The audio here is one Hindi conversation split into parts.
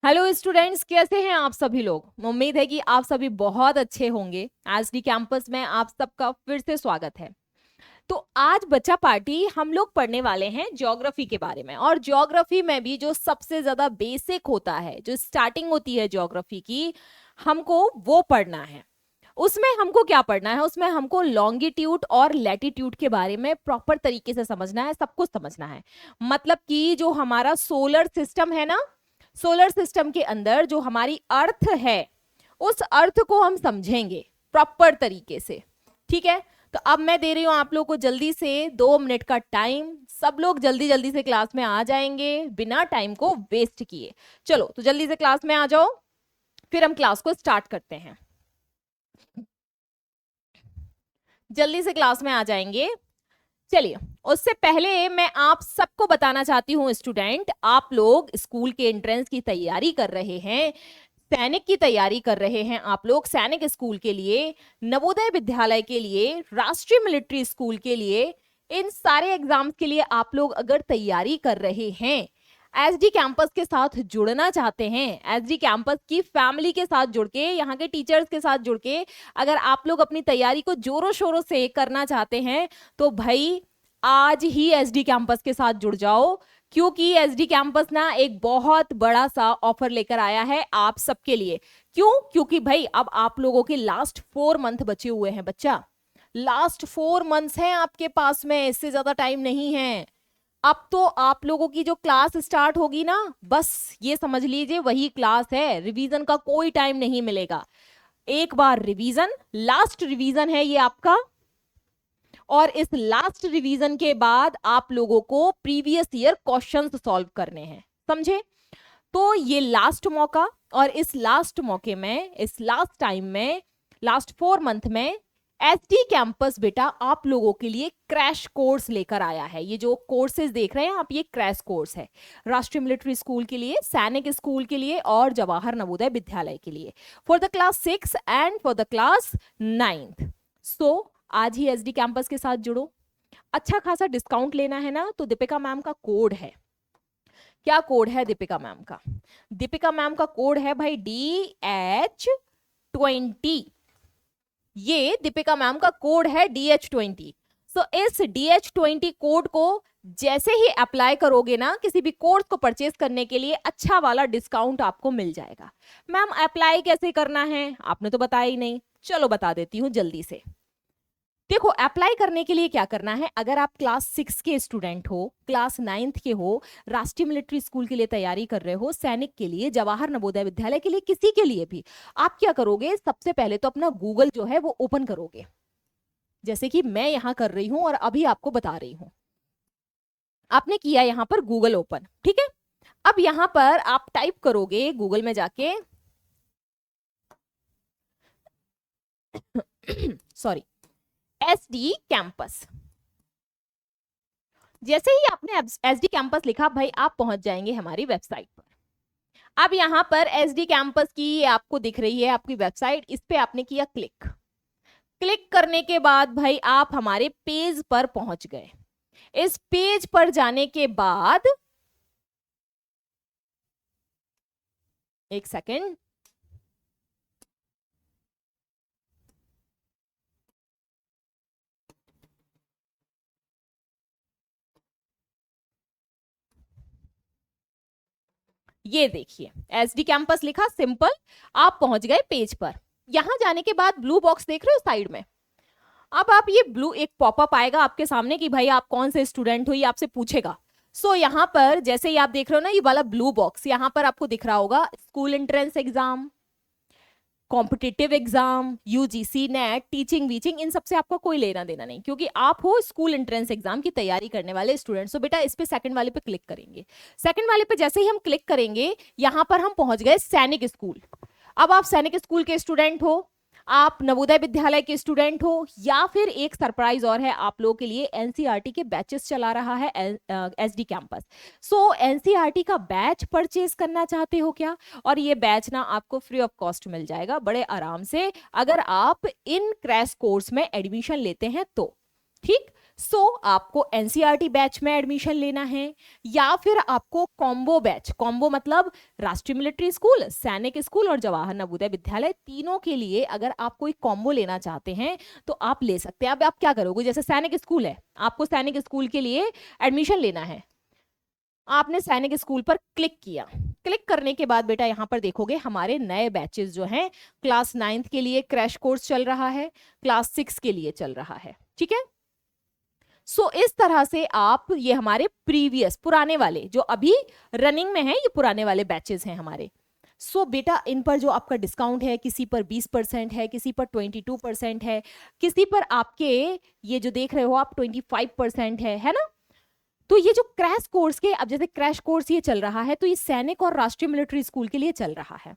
हेलो स्टूडेंट्स, कैसे हैं आप सभी लोग। उम्मीद है कि आप सभी बहुत अच्छे होंगे। एसडी कैंपस में आप सबका फिर से स्वागत है। तो आज बच्चा पार्टी हम लोग पढ़ने वाले हैं ज्योग्राफी के बारे में। और ज्योग्राफी में भी जो सबसे ज्यादा बेसिक होता है, जो स्टार्टिंग होती है ज्योग्राफी की, हमको वो पढ़ना है। उसमें हमको क्या पढ़ना है? उसमें हमको लॉन्गिट्यूड और लैटिट्यूड के बारे में प्रॉपर तरीके से समझना है, सब कुछ समझना है। मतलब कि जो हमारा सोलर सिस्टम है ना, सोलर सिस्टम के अंदर जो हमारी अर्थ है, उस अर्थ को हम समझेंगे प्रॉपर तरीके से। ठीक है, तो अब मैं दे रही हूं आप लोग को जल्दी से 2 मिनट का टाइम। सब लोग जल्दी जल्दी से क्लास में आ जाएंगे बिना टाइम को वेस्ट किए। चलो तो जल्दी से क्लास में आ जाओ, फिर हम क्लास को स्टार्ट करते हैं। जल्दी से क्लास में आ जाएंगे। चलिए, उससे पहले मैं आप सबको बताना चाहती हूँ स्टूडेंट, आप लोग स्कूल के एंट्रेंस की तैयारी कर रहे हैं, सैनिक की तैयारी कर रहे हैं, आप लोग सैनिक स्कूल के लिए, नवोदय विद्यालय के लिए, राष्ट्रीय मिलिट्री स्कूल के लिए, इन सारे एग्जाम्स के लिए आप लोग अगर तैयारी कर रहे हैं, एसडी कैंपस के साथ जुड़ना चाहते हैं, एसडी कैंपस की फैमिली के साथ जुड़ के, यहाँ के टीचर्स के साथ जुड़ के अगर आप लोग अपनी तैयारी को जोरों शोरों से करना चाहते हैं, तो भाई आज ही एसडी कैंपस के साथ जुड़ जाओ। क्योंकि एसडी कैंपस ना एक बहुत बड़ा सा ऑफर लेकर आया है आप सबके लिए। क्यों? क्योंकि भाई अब आप लोगों के लास्ट 4 मंथ बचे हुए हैं बच्चा। लास्ट 4 मंथ्स हैं आपके पास में, इससे ज्यादा टाइम नहीं है। अब तो आप लोगों की जो क्लास स्टार्ट होगी ना, बस ये समझ लीजिए वही क्लास है, रिवीजन का कोई टाइम नहीं मिलेगा। एक बार रिवीजन, लास्ट रिवीजन है ये आपका, और इस लास्ट रिवीजन के बाद आप लोगों को प्रीवियस ईयर क्वेश्चंस सॉल्व करने हैं, समझे? तो ये लास्ट मौका, और इस लास्ट मौके में, इस लास्ट टाइम में, लास्ट 4 मंथ में एसडी कैंपस बेटा आप लोगों के लिए क्रैश कोर्स लेकर आया है। ये जो कोर्सेज देख रहे हैं आप, ये क्रैश कोर्स है राष्ट्रीय मिलिट्री स्कूल के लिए, सैनिक स्कूल के लिए और जवाहर नवोदय विद्यालय के लिए, for the class 6 and for the class 9th। सो आज ही एसडी कैंपस के साथ जुड़ो। अच्छा खासा डिस्काउंट लेना है ना, तो दीपिका मैम का कोड है। क्या कोड है दीपिका मैम का? दीपिका मैम का कोड है भाई DH20। ये दीपिका मैम का कोड है DH20। सो इस DH20 कोड को जैसे ही अप्लाई करोगे ना, किसी भी कोर्स को परचेज करने के लिए अच्छा वाला डिस्काउंट आपको मिल जाएगा। मैम अप्लाई कैसे करना है आपने तो बताया ही नहीं, चलो बता देती हूँ जल्दी से। देखो, अप्लाई करने के लिए क्या करना है, अगर आप क्लास 6 के स्टूडेंट हो, क्लास 9th के हो, राष्ट्रीय मिलिट्री स्कूल के लिए तैयारी कर रहे हो, सैनिक के लिए, जवाहर नवोदय विद्यालय के लिए, किसी के लिए भी, आप क्या करोगे? सबसे पहले तो अपना गूगल जो है वो ओपन करोगे, जैसे कि मैं यहां कर रही हूं और अभी आपको बता रही हूं। आपने किया यहां पर गूगल ओपन, ठीक है? अब यहां पर आप टाइप करोगे गूगल में जाके सॉरी, एसडी कैंपस। जैसे ही आपने एसडी कैंपस लिखा भाई, आप पहुंच जाएंगे हमारी वेबसाइट पर। अब यहां पर एसडी कैंपस की आपको दिख रही है आपकी वेबसाइट, इस पे आपने किया क्लिक। क्लिक करने के बाद भाई आप हमारे पेज पर पहुंच गए। इस पेज पर जाने के बाद, एक सेकेंड, ये देखिए एसडी कैंपस लिखा, सिंपल, आप पहुंच गए पेज पर। यहां जाने के बाद ब्लू बॉक्स देख रहे हो साइड में, अब आप ये ब्लू एक पॉपअप आएगा आपके सामने कि भाई आप कौन से स्टूडेंट हो, ये आपसे पूछेगा। सो यहाँ पर जैसे ही आप देख रहे हो ना ये वाला ब्लू बॉक्स, यहाँ पर आपको दिख रहा होगा school entrance exam, competitive exam, UGC NET, teaching वीचिंग, इन सबसे आपको कोई लेना देना नहीं, क्योंकि आप हो स्कूल एंट्रेंस एग्जाम की तैयारी करने वाले स्टूडेंट्स। तो बेटा इस पे सेकंड वाले पे क्लिक करेंगे। सेकंड वाले पे जैसे ही हम क्लिक करेंगे, यहां पर हम पहुंच गए सैनिक स्कूल। अब आप सैनिक स्कूल के स्टूडेंट हो, आप नवोदय विद्यालय के स्टूडेंट हो, या फिर एक सरप्राइज और है आप लोगों के लिए, एनसीईआरटी के बैचेस चला रहा है एसडी कैंपस। सो एनसीईआरटी का बैच परचेज करना चाहते हो क्या? और ये बैच ना आपको फ्री ऑफ कॉस्ट मिल जाएगा बड़े आराम से, अगर आप इन क्रैश कोर्स में एडमिशन लेते हैं तो। ठीक, सो आपको एनसीईआरटी बैच में एडमिशन लेना है या फिर आपको कॉम्बो बैच, कॉम्बो मतलब राष्ट्रीय मिलिट्री स्कूल, सैनिक स्कूल और जवाहर नवोदय विद्यालय, तीनों के लिए अगर आप कोई कॉम्बो लेना चाहते हैं तो आप ले सकते हैं। अब आप क्या करोगे, जैसे सैनिक स्कूल है, आपको सैनिक स्कूल के लिए एडमिशन लेना है, आपने सैनिक स्कूल पर क्लिक किया। क्लिक करने के बाद बेटा यहाँ पर देखोगे हमारे नए बैचेस जो हैं, क्लास 9th के लिए क्रैश कोर्स चल रहा है, क्लास 6 के लिए चल रहा है, ठीक है। सो इस तरह से आप, ये हमारे प्रीवियस पुराने वाले जो अभी रनिंग में है, ये पुराने वाले बैचेस हैं हमारे। सो बेटा इन पर जो आपका डिस्काउंट है, किसी पर 20% है, किसी पर 22% है, किसी पर आपके ये जो देख रहे हो आप 25% है ना। तो ये जो क्रैश कोर्स के, अब जैसे क्रैश कोर्स ये चल रहा है तो ये सैनिक और राष्ट्रीय मिलिट्री स्कूल के लिए चल रहा है।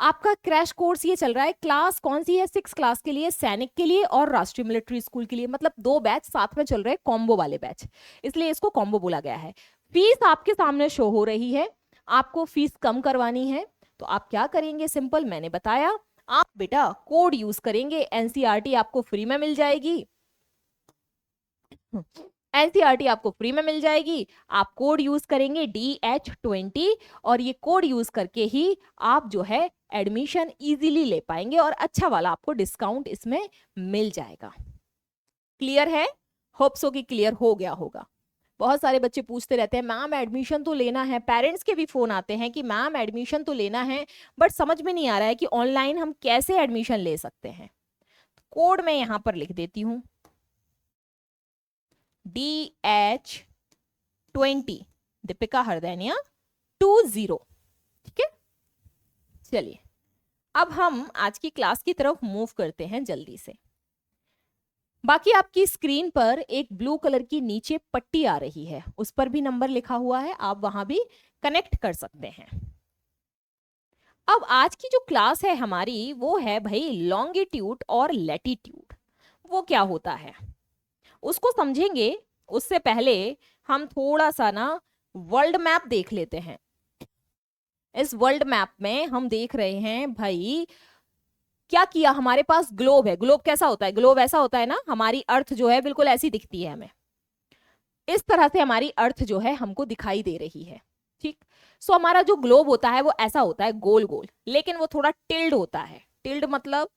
आपका क्रैश कोर्स ये चल रहा है, क्लास कौन सी है, 6 क्लास के लिए, सैनिक के लिए और राष्ट्रीय मिलिट्री स्कूल के लिए, मतलब 2 बैच साथ में चल रहे हैं, कॉम्बो वाले बैच, इसलिए इसको कॉम्बो बोला गया है। फीस आपके सामने शो हो रही है, आपको फीस कम करवानी है तो आप क्या करेंगे, सिंपल मैंने बताया, आप बेटा कोड यूज करेंगे, एनसीईआरटी आपको फ्री में मिल जाएगी, एनसीईआरटी आपको फ्री में मिल जाएगी। आप कोड यूज करेंगे DH20 और ये कोड यूज करके ही आप जो है एडमिशन इजीली ले पाएंगे और अच्छा वाला आपको डिस्काउंट इसमें मिल जाएगा। क्लियर है? होप सो कि क्लियर हो गया होगा। बहुत सारे बच्चे पूछते रहते हैं मैम एडमिशन तो लेना है, पेरेंट्स के भी फोन आते हैं कि मैम एडमिशन तो लेना है बट समझ में नहीं आ रहा है कि ऑनलाइन हम कैसे एडमिशन ले सकते हैं। कोड मैं यहां पर लिख देती हूं DH20 दीपिका हरदैनिया 20, ठीक है। चलिए अब हम आज की क्लास की तरफ मूव करते हैं जल्दी से। बाकी आपकी स्क्रीन पर एक ब्लू कलर की नीचे पट्टी आ रही है, उस पर भी नंबर लिखा हुआ है, आप वहां भी कनेक्ट कर सकते हैं। अब आज की जो क्लास है हमारी वो है भाई लॉन्गिट्यूड और लैटिट्यूड। वो क्या होता है उसको समझेंगे, उससे पहले हम थोड़ा सा ना वर्ल्ड मैप देख लेते हैं। इस वर्ल्ड मैप में हम देख रहे हैं भाई क्या किया, हमारे पास ग्लोब है। ग्लोब कैसा होता है, ग्लोब ऐसा होता है ना, हमारी अर्थ जो है बिल्कुल ऐसी दिखती है हमें, इस तरह से हमारी अर्थ जो है हमको दिखाई दे रही है, ठीक। सो हमारा जो ग्लोब होता है वो ऐसा होता है गोल गोल, लेकिन वो थोड़ा टिल्ड होता है। टिल्ड मतलब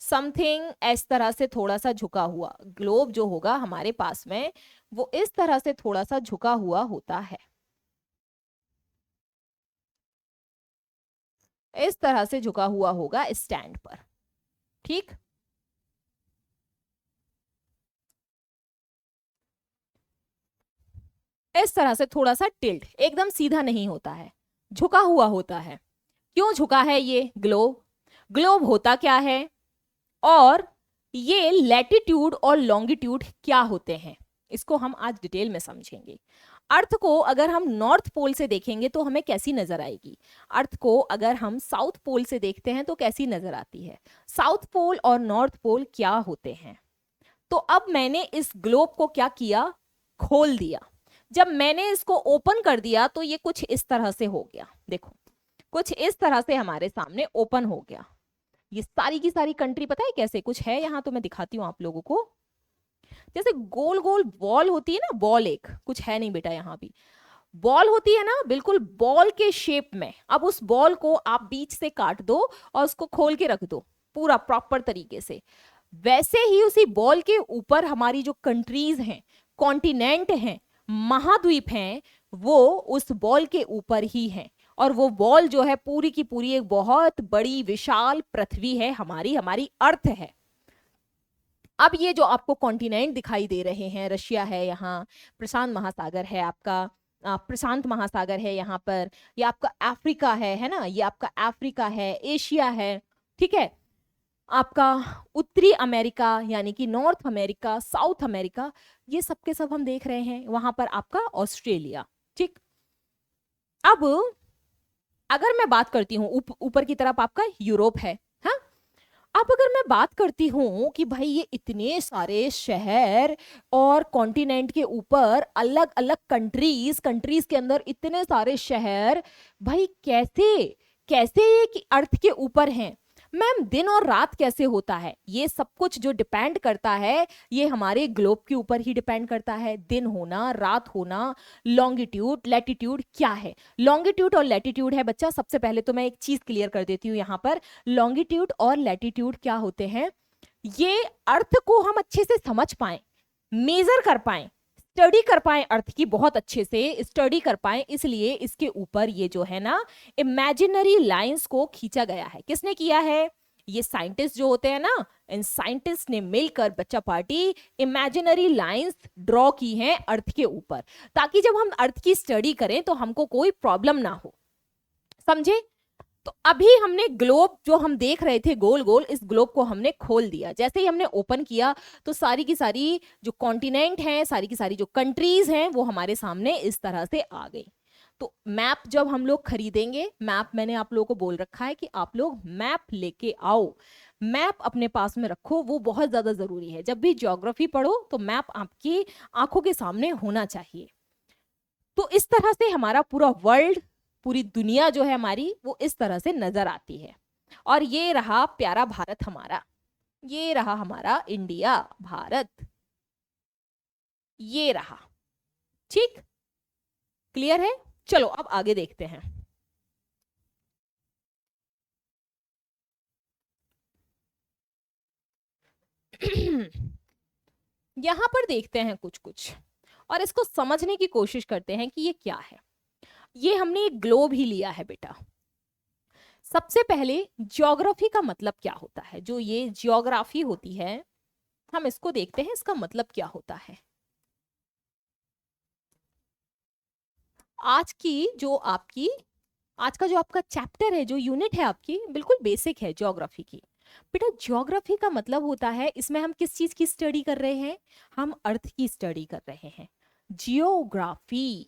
समथिंग इस तरह से थोड़ा सा झुका हुआ। ग्लोब जो होगा हमारे पास में वो इस तरह से थोड़ा सा झुका हुआ होता है, इस तरह से झुका हुआ होगा स्टैंड पर, ठीक। इस तरह से थोड़ा सा टिल्ट, एकदम सीधा नहीं होता है, झुका हुआ होता है। क्यों झुका है ये ग्लोब, ग्लोब होता क्या है और ये लैटिट्यूड और लॉन्गिट्यूड क्या होते हैं, इसको हम आज डिटेल में समझेंगे। अर्थ को अगर हम नॉर्थ पोल से देखेंगे तो हमें कैसी नजर आएगी, अर्थ को अगर हम साउथ पोल से देखते हैं तो कैसी नजर आती है, साउथ पोल और नॉर्थ पोल क्या होते हैं। तो अब मैंने इस ग्लोब को क्या किया, खोल दिया। जब मैंने इसको ओपन कर दिया तो ये कुछ इस तरह से हो गया, देखो कुछ इस तरह से हमारे सामने ओपन हो गया। ये सारी की सारी कंट्री पता है कैसे कुछ है, यहां तो मैं दिखाती हूं आप लोगों को। जैसे गोल गोल बॉल होती है ना, बॉल एक कुछ है नहीं बेटा, यहाँ भी बॉल होती है ना, बिल्कुल बॉल के शेप में। अब उस बॉल को आप बीच से काट दो और उसको खोल के रख दो पूरा प्रॉपर तरीके से। वैसे ही उसी बॉल के ऊपर हमारी जो कंट्रीज हैं, कॉन्टिनेंट हैं, महाद्वीप हैं, वो उस बॉल के ऊपर ही हैं। और वो बॉल जो है पूरी की पूरी एक बहुत बड़ी विशाल पृथ्वी है, हमारी अर्थ है। अब ये जो आपको कॉन्टिनेंट दिखाई दे रहे हैं, रशिया है यहाँ, प्रशांत महासागर है आपका, प्रशांत महासागर है यहाँ पर, ये आपका अफ्रीका है ना, ये आपका अफ्रीका है, एशिया है, ठीक है, आपका उत्तरी अमेरिका यानी कि नॉर्थ अमेरिका, साउथ अमेरिका, ये सब के सब हम देख रहे हैं। वहां पर आपका ऑस्ट्रेलिया, ठीक। अब अगर मैं बात करती हूँ ऊपर की तरफ आपका यूरोप है, हाँ। अब अगर मैं बात करती हूँ कि भाई ये इतने सारे शहर और कॉन्टिनेंट के ऊपर अलग अलग कंट्रीज के अंदर इतने सारे शहर, भाई कैसे कैसे ये कि अर्थ के ऊपर हैं। मैम दिन और रात कैसे होता है? ये सब कुछ जो डिपेंड करता है ये हमारे ग्लोब के ऊपर ही डिपेंड करता है। दिन होना, रात होना, लॉन्गिट्यूड, लैटिट्यूड क्या है? लॉन्गिट्यूड और लैटिट्यूड है बच्चा, सबसे पहले तो मैं एक चीज क्लियर कर देती हूँ यहाँ पर। लॉन्गिट्यूड और लैटिट्यूड क्या होते हैं? ये अर्थ को हम अच्छे से समझ पाए, मेजर कर पाए, स्टडी कर पाए, अर्थ की बहुत अच्छे से स्टडी कर पाए, इसलिए इसके ऊपर ये जो है ना इमेजिनरी लाइंस को खींचा गया है। किसने किया है? ये साइंटिस्ट जो होते हैं ना, इन साइंटिस्ट ने मिलकर बच्चा पार्टी इमेजिनरी लाइंस ड्रॉ की हैं अर्थ के ऊपर, ताकि जब हम अर्थ की स्टडी करें तो हमको कोई प्रॉब्लम ना हो। समझे? तो अभी हमने ग्लोब जो हम देख रहे थे गोल गोल, इस ग्लोब को हमने खोल दिया। जैसे ही हमने ओपन किया तो सारी की सारी जो कॉन्टिनेंट हैं, सारी की सारी जो कंट्रीज हैं वो हमारे सामने इस तरह से आ गई। तो मैप जब हम लोग खरीदेंगे, मैप मैंने आप लोगों को बोल रखा है कि आप लोग मैप लेके आओ, मैप अपने पास में रखो, वो बहुत ज्यादा जरूरी है। जब भी ज्योग्राफी पढ़ो तो मैप आपकी आंखों के सामने होना चाहिए। तो इस तरह से हमारा पूरा वर्ल्ड, पूरी दुनिया जो है हमारी, वो इस तरह से नजर आती है। और ये रहा प्यारा भारत हमारा, ये रहा हमारा इंडिया, भारत, ये रहा। ठीक, क्लियर है? चलो अब आगे देखते हैं। यहां पर देखते हैं कुछ कुछ और इसको समझने की कोशिश करते हैं कि ये क्या है। ये हमने एक ग्लोब ही लिया है बेटा। सबसे पहले ज्योग्राफी का मतलब क्या होता है? जो ये ज्योग्राफी होती है, हम इसको देखते हैं, इसका मतलब क्या होता है। आज का जो आपका चैप्टर है, जो यूनिट है आपकी, बिल्कुल बेसिक है ज्योग्राफी की। बेटा ज्योग्राफी का मतलब होता है, इसमें हम किस चीज की स्टडी कर रहे हैं? हम अर्थ की स्टडी कर रहे हैं। जियोग्राफी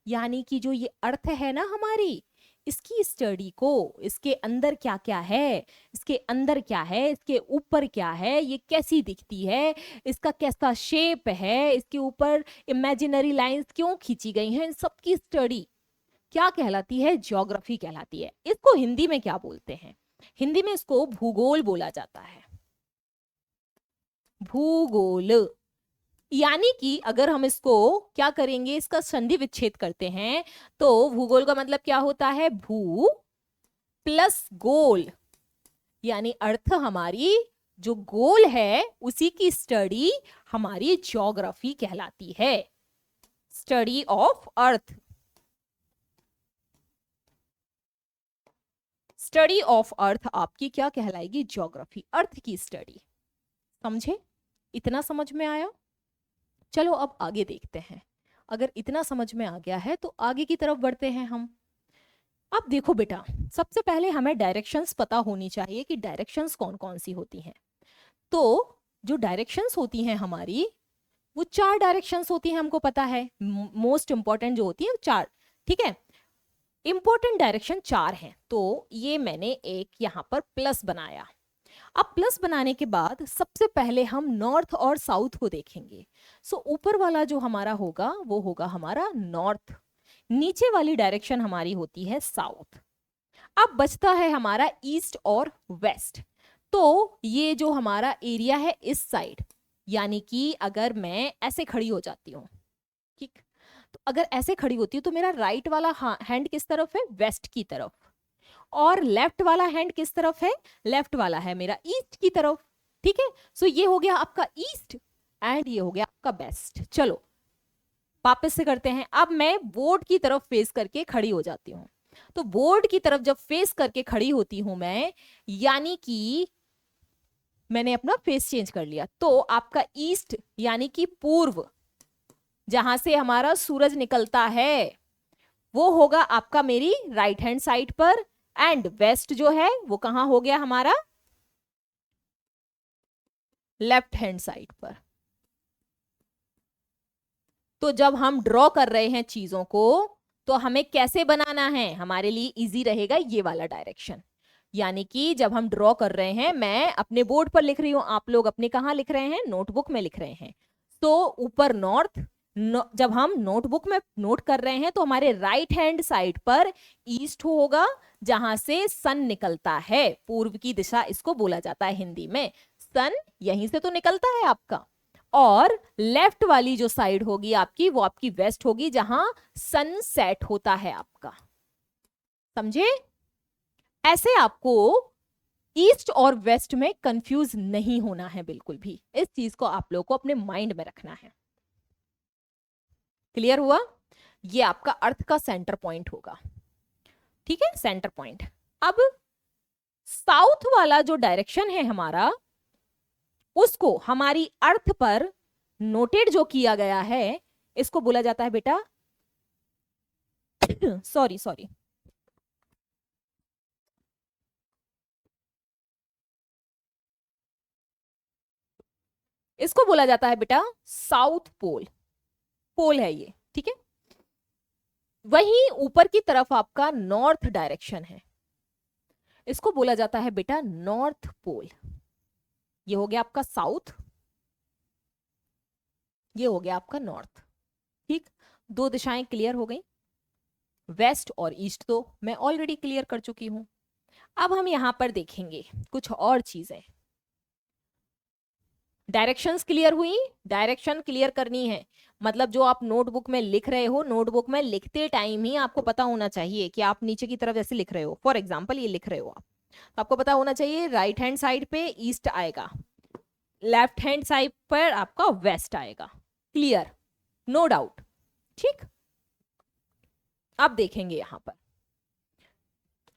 यानी कि जो ये अर्थ है ना हमारी, इसकी स्टडी को, इसके अंदर क्या क्या है, इसके अंदर क्या है, इसके ऊपर क्या है, ये कैसी दिखती है, इसका कैसा शेप है, इसके ऊपर इमेजिनरी लाइंस क्यों खींची गई हैं, इन सबकी स्टडी क्या कहलाती है? ज्योग्राफी कहलाती है। इसको हिंदी में क्या बोलते हैं? हिंदी में इसको भूगोल बोला जाता है। भूगोल। यानी कि अगर हम इसको क्या करेंगे, इसका संधि विच्छेद करते हैं तो भूगोल का मतलब क्या होता है? भू प्लस गोल, यानी अर्थ हमारी जो गोल है उसी की स्टडी हमारी ज्योग्राफी कहलाती है। Study of earth, study of earth आपकी क्या कहलाएगी? ज्योग्राफी, अर्थ की स्टडी। समझे? इतना समझ में आया? चलो अब आगे देखते हैं। अगर इतना समझ में आ गया है तो आगे की तरफ बढ़ते हैं हम। अब देखो बेटा, सबसे पहले हमें डायरेक्शंस पता होनी चाहिए कि डायरेक्शंस कौन कौन सी होती हैं। तो जो डायरेक्शंस होती हैं हमारी, वो 4 डायरेक्शंस होती हैं, हमको पता है। मोस्ट इंपॉर्टेंट जो होती है 4, ठीक है। इंपॉर्टेंट डायरेक्शन 4 हैं, तो ये मैंने एक यहाँ पर प्लस बनाया। अब प्लस बनाने के बाद सबसे पहले हम नॉर्थ और साउथ को देखेंगे। सो ऊपर वाला जो हमारा होगा वो होगा हमारा नॉर्थ, नीचे वाली डायरेक्शन हमारी होती है साउथ। अब बचता है हमारा ईस्ट और वेस्ट। तो ये जो हमारा एरिया है इस साइड, यानी कि अगर मैं ऐसे खड़ी हो जाती हूँ, ठीक, तो अगर ऐसे खड़ी होती हूँ तो मेरा राइट वाला हैंड किस तरफ है? वेस्ट की तरफ। और लेफ्ट वाला हैंड किस तरफ है? लेफ्ट वाला है मेरा ईस्ट की तरफ। ठीक है, सो ये हो गया आपका ईस्ट एंड ये हो गया आपका वेस्ट। चलो वापस से करते हैं। अब मैं बोर्ड की तरफ फेस करके खड़ी हो जाती हूँ। तो बोर्ड की तरफ जब फेस करके खड़ी होती हूं मैं, यानी कि मैंने अपना फेस चेंज कर लिया, तो आपका ईस्ट यानी कि पूर्व, जहां से हमारा सूरज निकलता है, वो होगा आपका मेरी राइट हैंड साइड पर। एंड वेस्ट जो है वो कहां हो गया हमारा? लेफ्ट हैंड साइड पर। तो जब हम ड्रॉ कर रहे हैं चीजों को तो हमें कैसे बनाना है? हमारे लिए इजी रहेगा ये वाला डायरेक्शन। यानी कि जब हम ड्रॉ कर रहे हैं, मैं अपने बोर्ड पर लिख रही हूं, आप लोग अपने कहां लिख रहे हैं? नोटबुक में लिख रहे हैं। तो ऊपर नॉर्थ, जब हम नोटबुक में नोट कर रहे हैं तो हमारे राइट हैंड साइड पर ईस्ट होगा, जहां से सन निकलता है, पूर्व की दिशा इसको बोला जाता है हिंदी में। सन यहीं से तो निकलता है आपका, और लेफ्ट वाली जो साइड होगी आपकी वो आपकी वेस्ट होगी, जहां सन सेट होता है आपका। समझे? ऐसे आपको ईस्ट और वेस्ट में कंफ्यूज नहीं होना है बिल्कुल भी, इस चीज को आप लोगों को अपने माइंड में रखना है। क्लियर हुआ? ये आपका अर्थ का सेंटर पॉइंट होगा, ठीक है, सेंटर पॉइंट। अब साउथ वाला जो डायरेक्शन है हमारा, उसको हमारी अर्थ पर नोटेड जो किया गया है, इसको बोला जाता है बेटा सॉरी सॉरी, इसको बोला जाता है बेटा साउथ पोल। पोल है ये, ठीक है। वहीं ऊपर की तरफ आपका नॉर्थ डायरेक्शन है, इसको बोला जाता है बेटा नॉर्थ पोल। ये हो गया आपका साउथ, ये हो गया आपका नॉर्थ, ठीक। दो दिशाएं क्लियर हो गई। वेस्ट और ईस्ट तो मैं ऑलरेडी क्लियर कर चुकी हूं। अब हम यहां पर देखेंगे कुछ और चीजें। डायरेक्शंस क्लियर हुई, डायरेक्शन क्लियर करनी है, मतलब जो आप नोटबुक में लिख रहे हो, नोटबुक में लिखते टाइम ही आपको पता होना चाहिए कि आप नीचे की तरफ जैसे लिख रहे हो, फॉर एग्जांपल ये लिख रहे हो आप, तो आपको पता होना चाहिए राइट हैंड साइड पे ईस्ट आएगा, लेफ्ट हैंड साइड पर आपका वेस्ट आएगा। क्लियर? नो डाउट, ठीक। अब देखेंगे यहां पर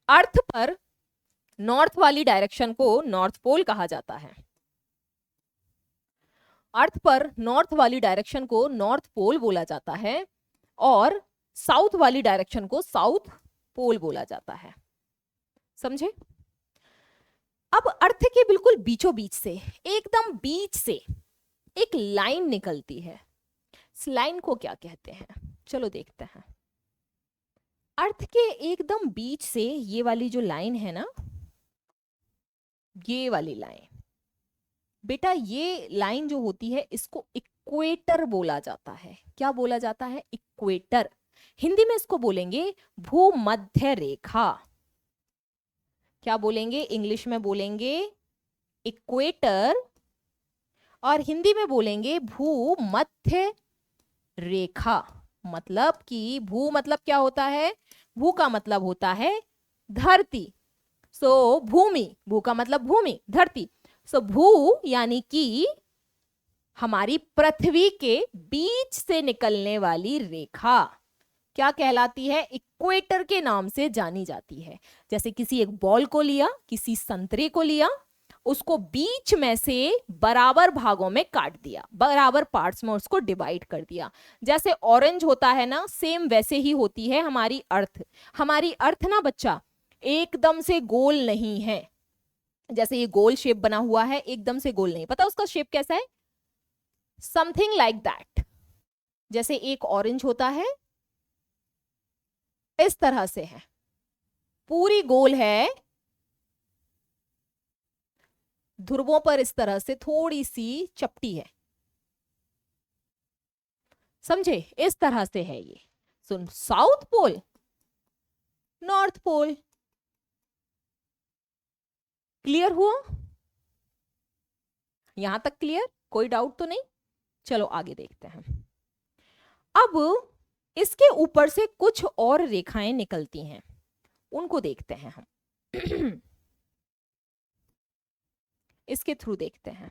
अर्थ पर नॉर्थ वाली डायरेक्शन को नॉर्थ पोल कहा जाता है। अर्थ पर नॉर्थ वाली डायरेक्शन को नॉर्थ पोल बोला जाता है, और साउथ वाली डायरेक्शन को साउथ पोल बोला जाता है। समझे? अब अर्थ के बिल्कुल बीचों बीच से, एकदम बीच से एक लाइन निकलती है। इस लाइन को क्या कहते हैं, चलो देखते हैं। अर्थ के एकदम बीच से ये वाली जो लाइन है ना, ये वाली लाइन बेटा, ये लाइन जो होती है इसको इक्वेटर बोला जाता है। क्या बोला जाता है? इक्वेटर। हिंदी में इसको बोलेंगे भूमध्य रेखा। क्या बोलेंगे? इंग्लिश में बोलेंगे इक्वेटर, और हिंदी में बोलेंगे भूमध्य रेखा। मतलब कि भू मतलब क्या होता है? भू का मतलब होता है धरती, सो भूमि, भू का मतलब भूमि, धरती। सो भू यानी कि हमारी पृथ्वी के बीच से निकलने वाली रेखा क्या कहलाती है? इक्वेटर के नाम से जानी जाती है। जैसे किसी एक बॉल को लिया, किसी संतरे को लिया, उसको बीच में से बराबर भागों में काट दिया, बराबर पार्ट्स में उसको डिवाइड कर दिया। जैसे ऑरेंज होता है ना, सेम वैसे ही होती है हमारी अर्थ। हमारी अर्थ ना बच्चा एकदम से गोल नहीं है, जैसे ये गोल शेप बना हुआ है, एकदम से गोल नहीं। पता उसका शेप कैसा है? Something like that. जैसे एक ऑरेंज होता है, इस तरह से है, पूरी गोल है, ध्रुवों पर इस तरह से थोड़ी सी चपटी है। समझे? इस तरह से है ये। सुन, south pole, north pole. Clear हुआ? यहां तक क्लियर? कोई डाउट तो नहीं? चलो आगे देखते हैं। अब इसके ऊपर से कुछ और रेखाएं निकलती हैं, उनको देखते हैं हम इसके थ्रू देखते हैं।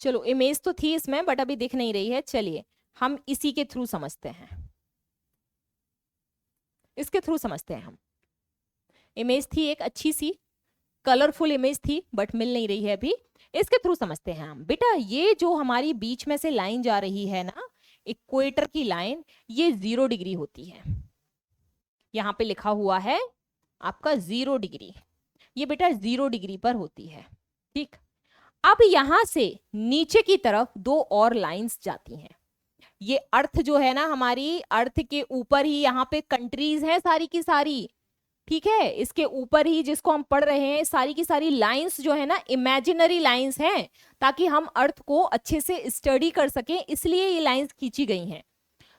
चलो, इमेज तो थी इसमें बट अभी दिख नहीं रही है, चलिए हम इसी के थ्रू समझते हैं, इसके थ्रू समझते हैं हम। इमेज थी एक अच्छी सी कलरफुल इमेज थी बट मिल नहीं रही है अभी, इसके थ्रू समझते हैं हम। बेटा ये जो हमारी बीच में से लाइन जा रही है ना, इक्वेटर की लाइन, ये 0 डिग्री होती है। यहां पे लिखा हुआ है आपका 0 डिग्री। ये बेटा 0 डिग्री पर होती है। ठीक, अब यहां से नीचे की तरफ 2 और लाइंस जाती हैं। ये अर्थ जो है ना, हमारी अर्थ के ऊपर ही यहाँ पे कंट्रीज हैं सारी की सारी। ठीक है, इसके ऊपर ही जिसको हम पढ़ रहे हैं, सारी की सारी लाइंस जो है ना इमेजिनरी लाइंस हैं, ताकि हम अर्थ को अच्छे से स्टडी कर सकें, इसलिए ये लाइंस खींची गई हैं।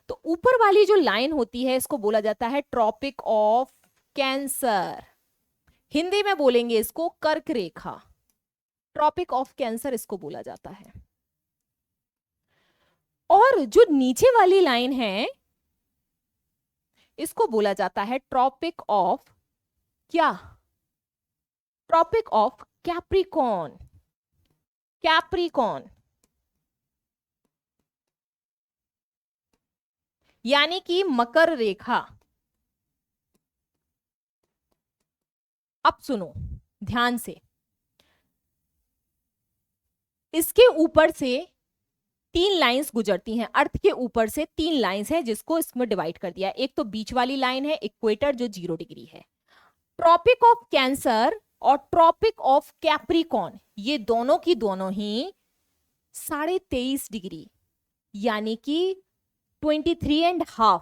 तो ऊपर वाली जो लाइन होती है इसको बोला जाता है ट्रॉपिक ऑफ कैंसर। हिंदी में बोलेंगे इसको कर्क रेखा। ट्रॉपिक ऑफ कैंसर इसको बोला जाता है। और जो नीचे वाली लाइन है इसको बोला जाता है ट्रॉपिक ऑफ क्या? Tropic of Capricorn. कैप्रिकॉर्न यानी कि मकर रेखा। अब सुनो ध्यान से, इसके ऊपर से 3 लाइंस गुजरती हैं। अर्थ के ऊपर से 3 लाइंस हैं जिसको इसमें डिवाइड कर दिया। एक तो बीच वाली लाइन है इक्वेटर जो 0 डिग्री है। ट्रॉपिक ऑफ कैंसर और ट्रॉपिक ऑफ कैप्रिकॉर्न ये दोनों की दोनों ही 23.5 डिग्री यानी कि 23.5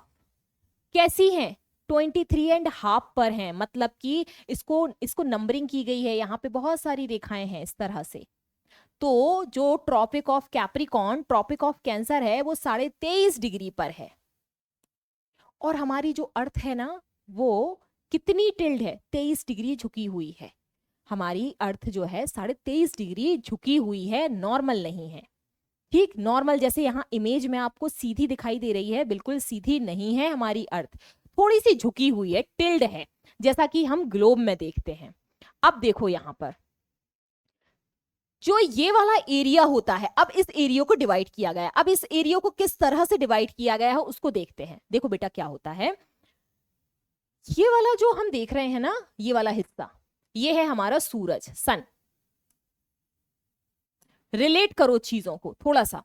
कैसी हैं? 23.5 पर हैं। मतलब कि इसको नंबरिंग की गई है, यहाँ पे बहुत सारी रेखाएं हैं इस तरह से। तो जो tropic of Capricorn, tropic of Cancer है वो 23.5 डिग्री पर है। और हमारी जो अर्थ है ना वो कितनी टिल्ड है? 23 डिग्री झुकी हुई है। हमारी अर्थ जो है 23.5 डिग्री झुकी हुई है, नॉर्मल नहीं है। ठीक, नॉर्मल जैसे यहाँ इमेज में आपको सीधी दिखाई दे रही है, बिल्कुल सीधी नहीं है हमारी अर्थ, थोड़ी सी झुकी हुई है, टिल्ड है, जैसा कि हम ग्लोब में देखते हैं। अब देखो यहाँ पर जो ये वाला एरिया होता है, अब इस एरिया को डिवाइड किया गया। अब इस एरिया को किस तरह से डिवाइड किया गया है उसको देखते हैं। देखो बेटा क्या होता है, ये वाला जो हम देख रहे हैं ना, ये वाला हिस्सा, ये है हमारा सूरज, सन। रिलेट करो चीजों को, थोड़ा सा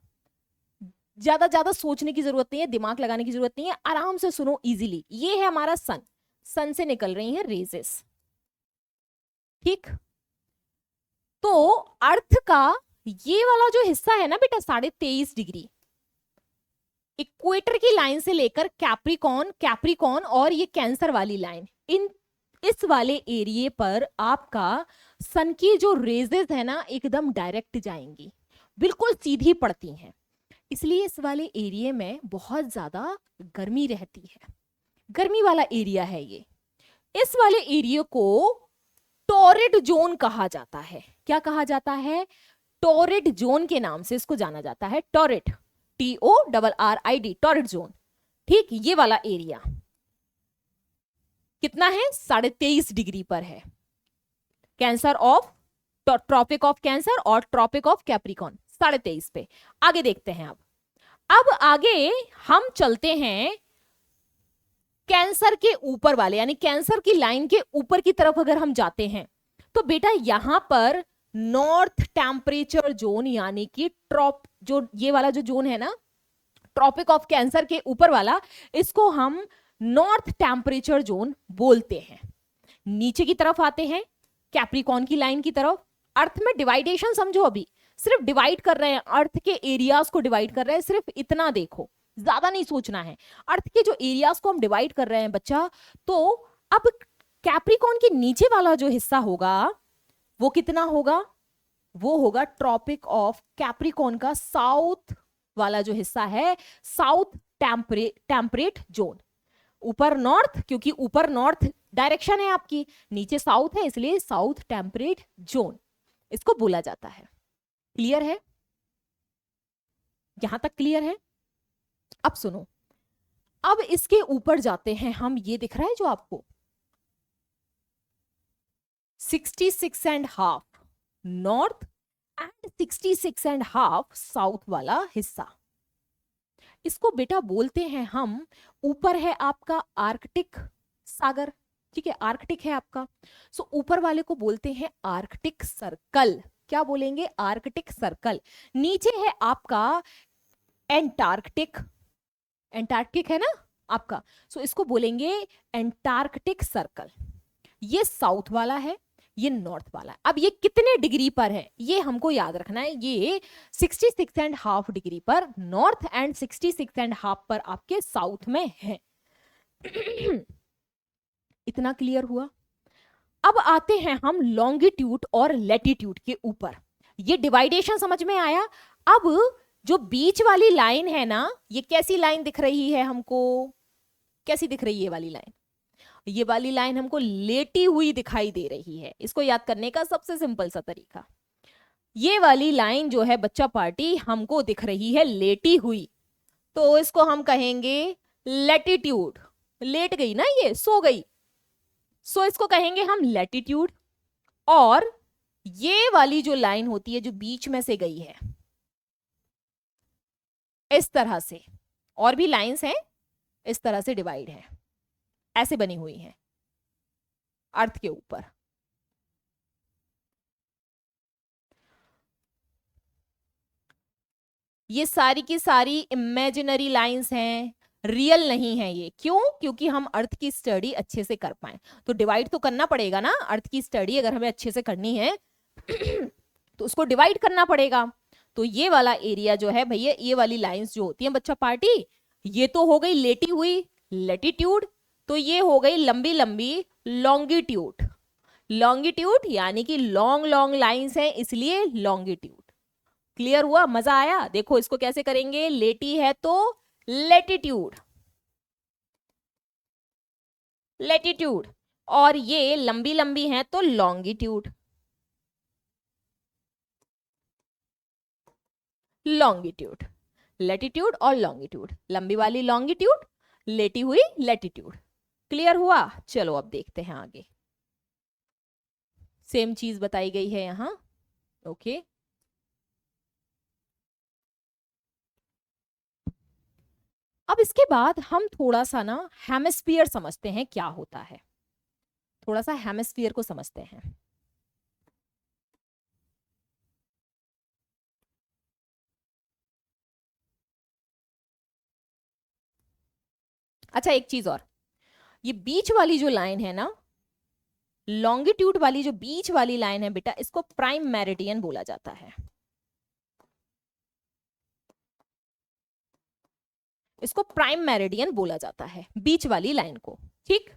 ज्यादा सोचने की जरूरत नहीं है, दिमाग लगाने की जरूरत नहीं है, आराम से सुनो इजीली। ये है हमारा सन, सन से निकल रही हैं रेजेस। ठीक, तो अर्थ का ये वाला जो हिस्सा है ना बेटा 23.5 डिग्री, इक्वेटर की लाइन से लेकर कैप्रिकॉर्न और ये कैंसर वाली लाइन, इस वाले एरिया पर आपका सन की जो रेजेस है ना एकदम डायरेक्ट जाएंगी, बिल्कुल सीधी पड़ती हैं। इसलिए इस वाले एरिया में बहुत ज्यादा गर्मी रहती है, गर्मी वाला एरिया है ये। इस वाले एरिया को टॉरिड जोन कहा जाता है। क्या कहा जाता है? टॉरिड जोन के नाम से इसको जाना जाता है। Torrid, TORRID, torrid zone. ठीक, ये वाला एरिया कितना है? 23.5 डिग्री पर है। Cancer of tropic of Cancer और ट्रॉपिक ऑफ कैप्रिकॉर्न 23.5 पे। आगे देखते हैं। अब आगे हम चलते हैं कैंसर के ऊपर वाले, यानी कैंसर की लाइन के ऊपर की तरफ अगर हम जाते हैं तो बेटा यहां पर नॉर्थ टेम्परेचर जोन, यानी कि जो ये वाला जो जोन है ना ट्रॉपिक ऑफ कैंसर के ऊपर वाला, इसको हम नॉर्थ टेम्परेचर जोन बोलते हैं। नीचे की तरफ आते हैं कैप्रिकॉर्न की लाइन की तरफ। अर्थ में डिवाइडेशन समझो, अभी सिर्फ डिवाइड कर रहे हैं, अर्थ के एरियाज को डिवाइड कर रहे हैं, सिर्फ इतना देखो, ज्यादा नहीं सोचना है। अर्थ के जो एरियाज को हम डिवाइड कर रहे हैं बच्चा, तो अब कैप्रिकॉर्न के नीचे वाला जो हिस्सा होगा वो कितना होगा? वो होगा ट्रॉपिक ऑफ कैप्रिकॉर्न का साउथ वाला जो हिस्सा है, साउथ टेम्परेट जोन। ऊपर नॉर्थ, क्योंकि ऊपर नॉर्थ डायरेक्शन है आपकी, नीचे साउथ है, इसलिए साउथ टेम्परेट जोन इसको बोला जाता है। क्लियर है? यहां तक क्लियर है? अब सुनो, अब इसके ऊपर जाते हैं हम। ये दिख रहा है जो आपको 66.5 नॉर्थ एंड 66.5 साउथ वाला हिस्सा, इसको बेटा बोलते हैं हम, ऊपर है आपका आर्कटिक सागर। ठीक है, आर्कटिक है आपका, सो ऊपर वाले को बोलते हैं आर्कटिक सर्कल। क्या बोलेंगे? Arctic circle. नीचे है आपका एंटार्कटिक, एंटार्कटिक है ना आपका, सो इसको बोलेंगे एंटार्कटिक सर्कल। ये साउथ वाला है, ये नॉर्थ वाला है। अब ये कितने डिग्री पर है ये हमको याद रखना है। ये 66.5 डिग्री पर नॉर्थ एंड 66.5 पर आपके साउथ में है। इतना क्लियर हुआ। अब आते हैं हम लॉन्गिट्यूड और लैटिट्यूड के ऊपर। ये डिवाइडेशन समझ में आया। अब जो बीच वाली लाइन है ना, ये कैसी लाइन दिख रही है हमको? कैसी दिख रही है ये वाली लाइन? ये वाली लाइन हमको लेटी हुई दिखाई दे रही है। इसको याद करने का सबसे सिंपल सा तरीका, ये वाली लाइन जो है बच्चा पार्टी हमको दिख रही है लेटी हुई, तो इसको हम कहेंगे लैटिट्यूड। लेट गई ना, ये सो गई, सो इसको कहेंगे हम लैटिट्यूड। और ये वाली जो लाइन होती है जो बीच में से गई है इस तरह से, और भी लाइंस हैं इस तरह से डिवाइड है, ऐसे बनी हुई है अर्थ के ऊपर। ये सारी की सारी इमेजिनरी लाइंस हैं, रियल नहीं है ये। क्यों? क्योंकि हम अर्थ की स्टडी अच्छे से कर पाए। तो डिवाइड तो करना पड़ेगा ना, अर्थ की स्टडी अगर हमें अच्छे से करनी है तो उसको डिवाइड करना पड़ेगा। तो ये वाला एरिया जो है भैया, ये वाली लाइंस जो होती हैं बच्चा पार्टी, ये तो हो गई लेटी हुई लैटिट्यूड, तो ये हो गई लंबी लंबी लॉन्गिट्यूड। लॉन्गिट्यूड यानी कि लॉन्ग लॉन्ग लाइंस हैं, इसलिए लॉन्गिट्यूड। क्लियर हुआ? मजा आया? देखो इसको कैसे करेंगे, लेटी है तो लैटिट्यूड, लैटिट्यूड, और ये लंबी लंबी है तो लॉन्गिट्यूड, लॉन्गिट्यूड। लैटिट्यूड और लॉन्गिट्यूड, लंबी वाली लॉन्गिट्यूड, लेटी हुई लैटिट्यूड। क्लियर हुआ? चलो अब देखते हैं आगे। सेम चीज बताई गई है यहां। ओके, अब इसके बाद हम थोड़ा सा ना हेमिस्फीयर समझते हैं क्या होता है। थोड़ा सा हेमिस्फीयर को समझते हैं। अच्छा, एक चीज और, ये बीच वाली जो लाइन है ना, लॉन्गिट्यूड वाली जो बीच वाली लाइन है बेटा, इसको प्राइम मेरिडियन बोला जाता है। इसको प्राइम मेरिडियन बोला जाता है, बीच वाली लाइन को, ठीक।